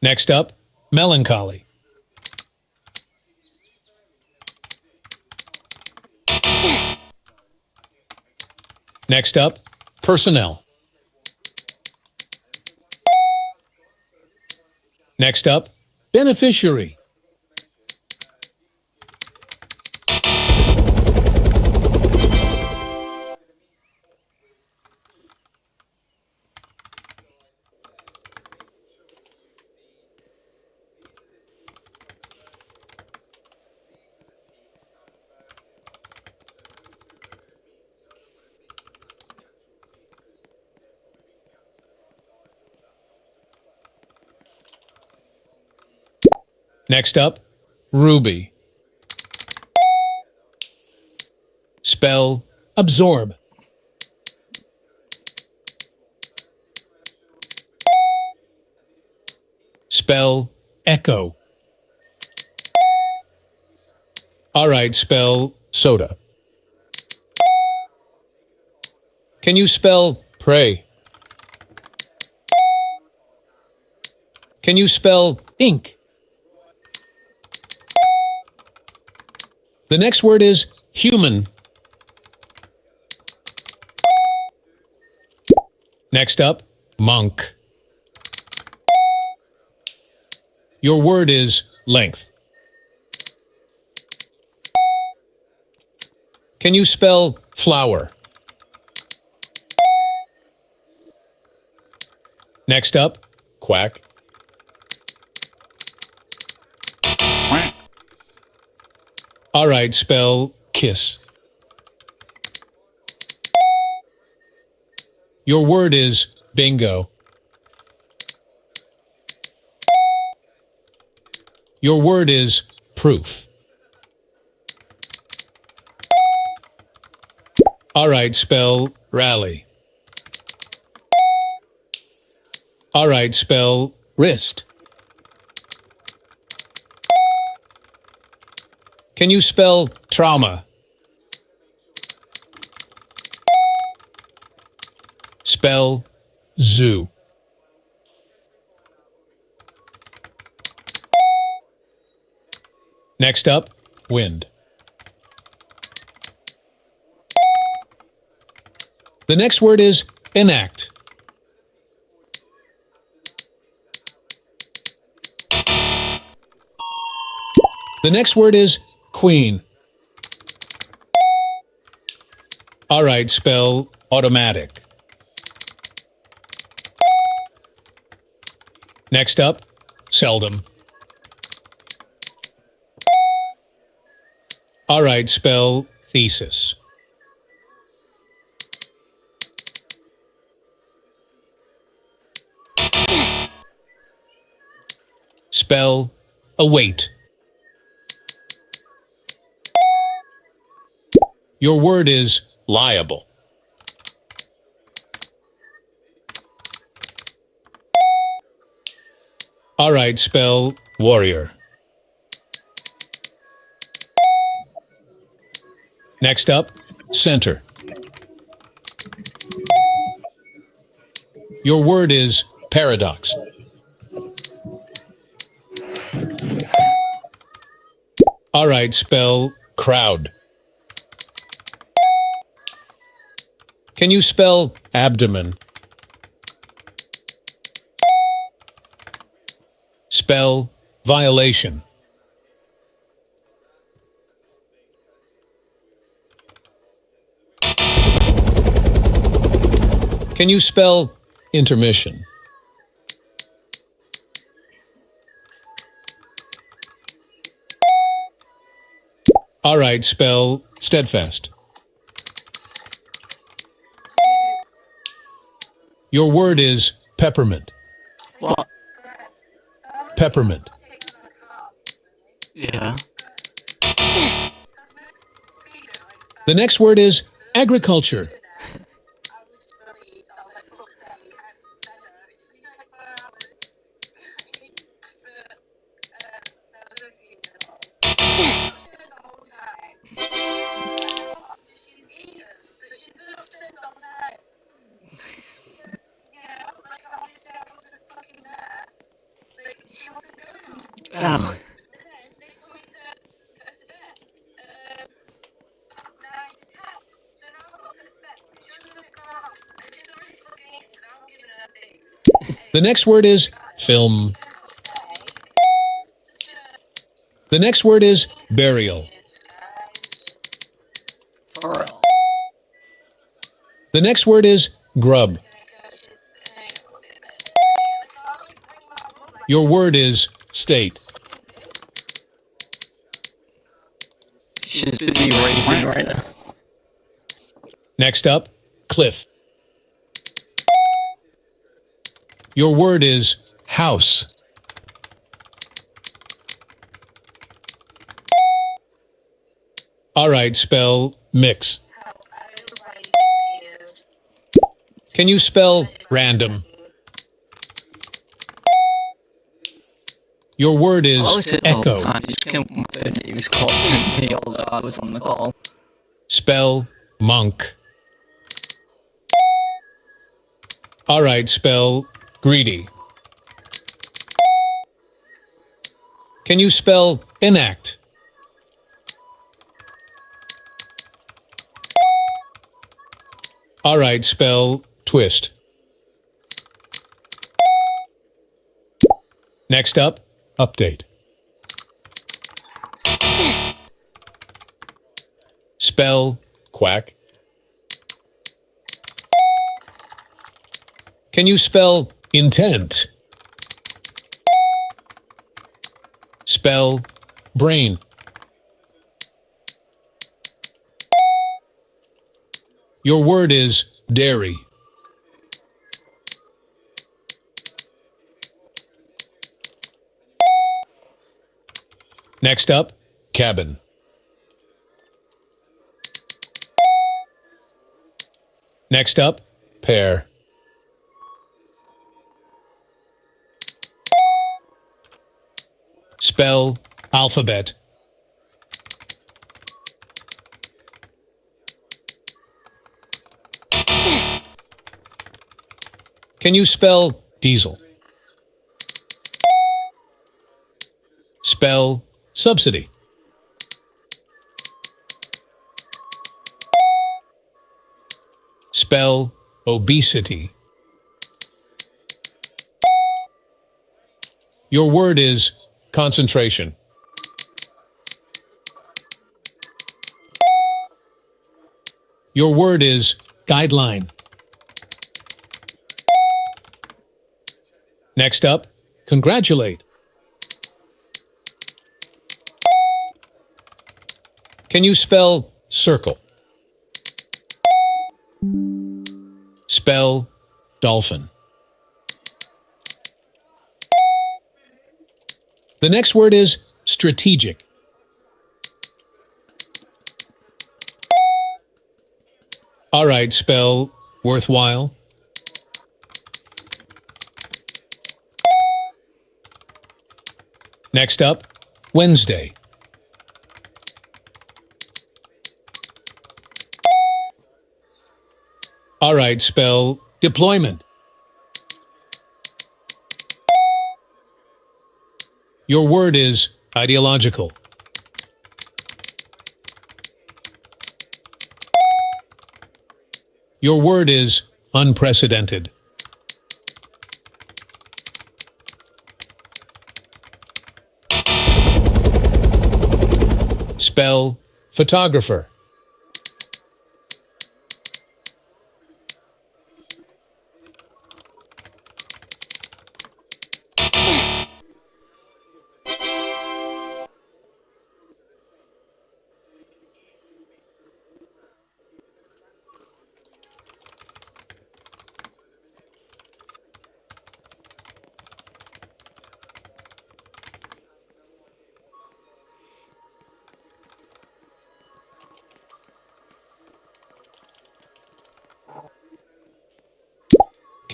Next up, melancholy. Next up, personnel. Next up, beneficiary. Next up, ruby. Spell absorb. Spell echo. All right, spell soda. Can you spell pray? Can you spell ink? The next word is human. Next up, monk. Your word is length. Can you spell flower? Next up, quack. All right, spell kiss. Your word is bingo. Your word is proof. All right, spell rally. All right, spell wrist. Can you spell trauma? Spell zoo. Next up, wind. The next word is enact. The next word is queen. All right, spell automatic. Next up, seldom. All right, spell thesis. Spell await. Your word is liable. All right, spell warrior. Next up, center. Your word is paradox. All right, spell crowd. Can you spell abdomen? Spell violation. Can you spell intermission? All right, spell steadfast. Your word is peppermint. What? Peppermint. Yeah. The next word is agriculture. Oh. The next word is film. The next word is burial. For real. The next word is grub. Your word is state. She's busy raping right now. Next up, cliff. Your word is house. All right, spell mix. Can you spell random? Your word I is always say it all the echo. time. You just can't want my name's called me although I was on the call. Spell monk. All right, spell greedy. Can you spell enact? All right, spell twist. Next up, update. Spell quack. Can you spell intent? Spell brain. Your word is dairy. Next up, cabin. Next up, pear. Spell alphabet. Can you spell diesel? Spell subsidy. Spell obesity. Your word is concentration. Your word is guideline. Next up, congratulate. Can you spell circle? Spell dolphin. The next word is strategic. All right, spell worthwhile. Next up, Wednesday. All right, spell deployment. Your word is ideological. Your word is unprecedented. Spell photographer.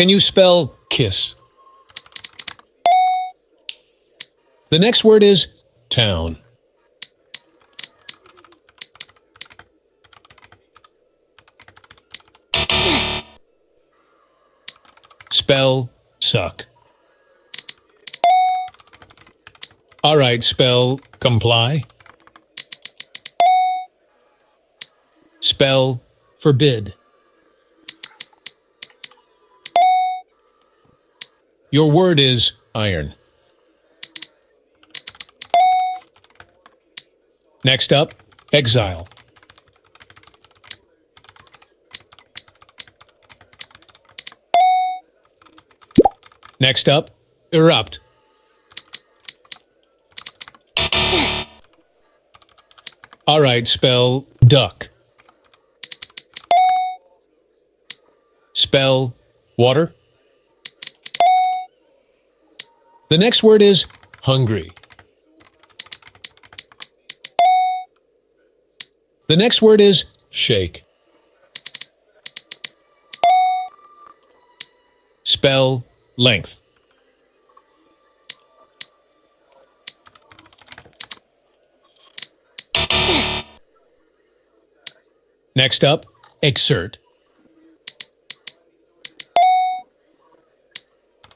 Can you spell kiss? The next word is town. Spell suck. All right, spell comply. Spell forbid. Your word is iron. Next up, exile. Next up, erupt. All right, spell duck. Spell water. The next word is hungry. The next word is shake. Spell length. Next up, exert.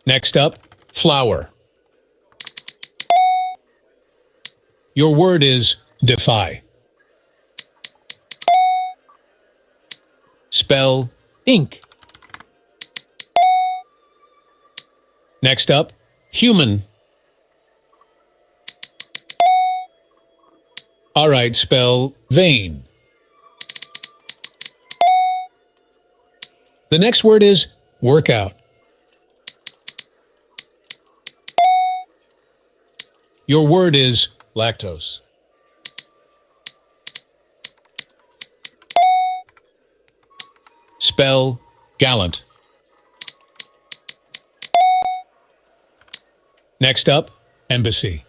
Next up, flower. Your word is defy. Spell ink. Next up, human. All right, spell vain. The next word is workout. Your word is lactose. Spell gallant. Next up, embassy.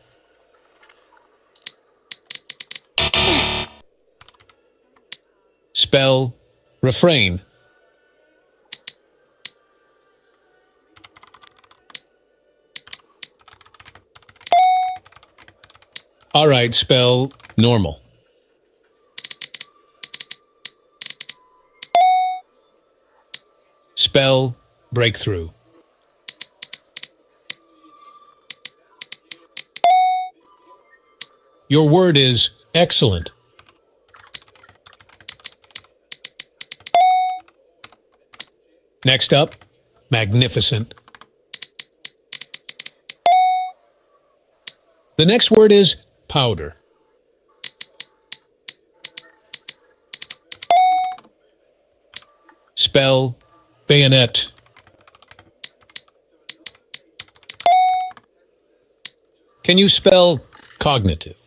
Spell refrain. All right, spell normal. Spell breakthrough. Your word is excellent. Next up, magnificent. The next word is powder. Spell bayonet. Can you spell cognitive?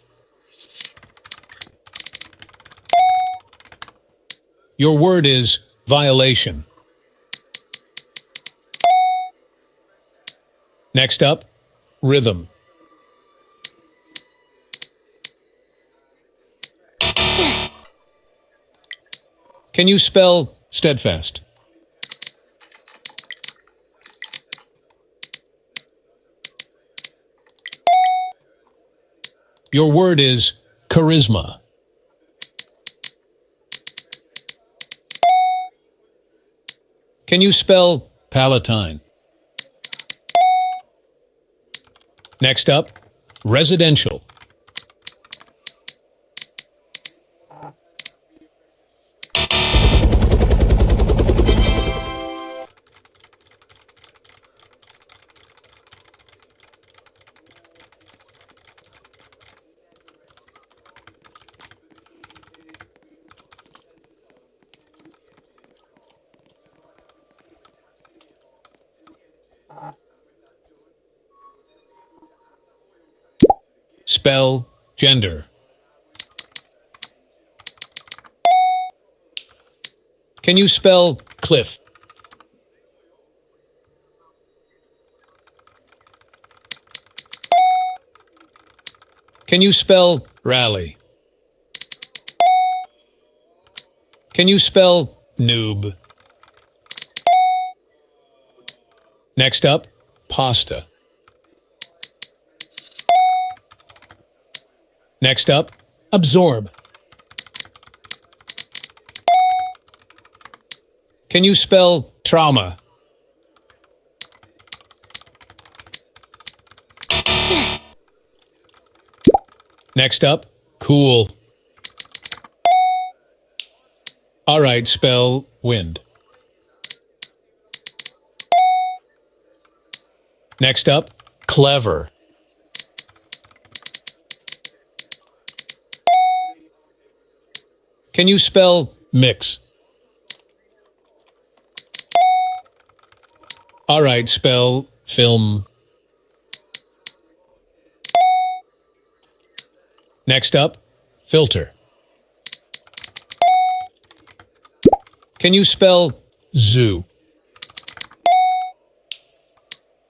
Your word is violation. Next up, rhythm. Can you spell steadfast? Your word is charisma. Can you spell palatine? Next up, residential. Spell gender. Can you spell cliff? Can you spell rally? Can you spell noob? Next up, pasta. Next up, absorb. Can you spell trauma? Next up, cool. All right, spell wind. Next up, clever. Can you spell mix? All right, spell film. Next up, filter. Can you spell zoo?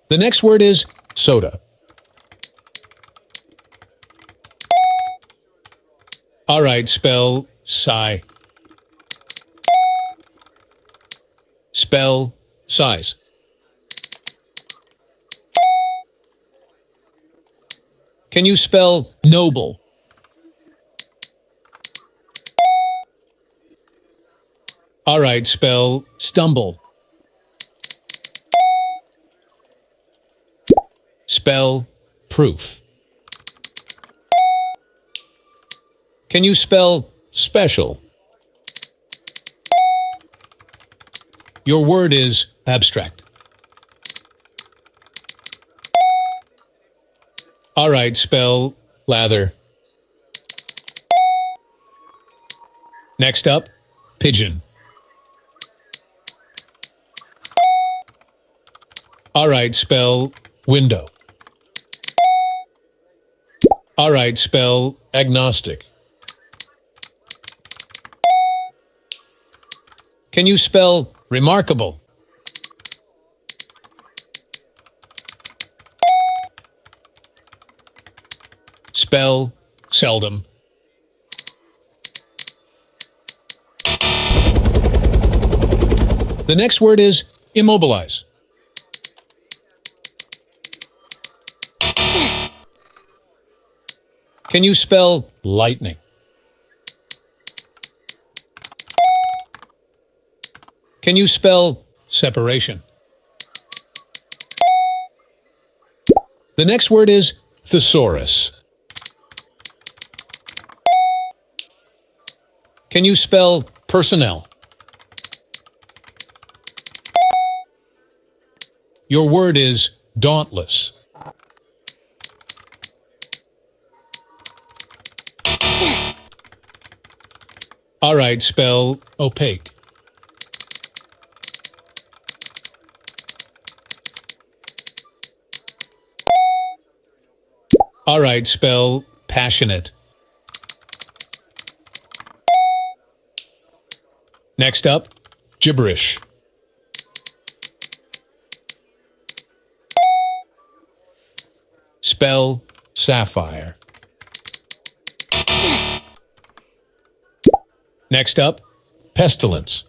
The next word is soda. All right, spell sigh. Spell size. Can you spell noble? All right, spell stumble. Spell proof. Can you spell special? Your word is abstract. All right, spell lather. Next up, pigeon. All right, spell window. All right, spell agnostic. Can you spell remarkable? Spell seldom. The next word is immobilize. Can you spell lightning? Can you spell separation? The next word is thesaurus. Can you spell personnel? Your word is dauntless. All right, spell opaque. All right, spell passionate. Next up, gibberish. Spell sapphire. Next up, pestilence.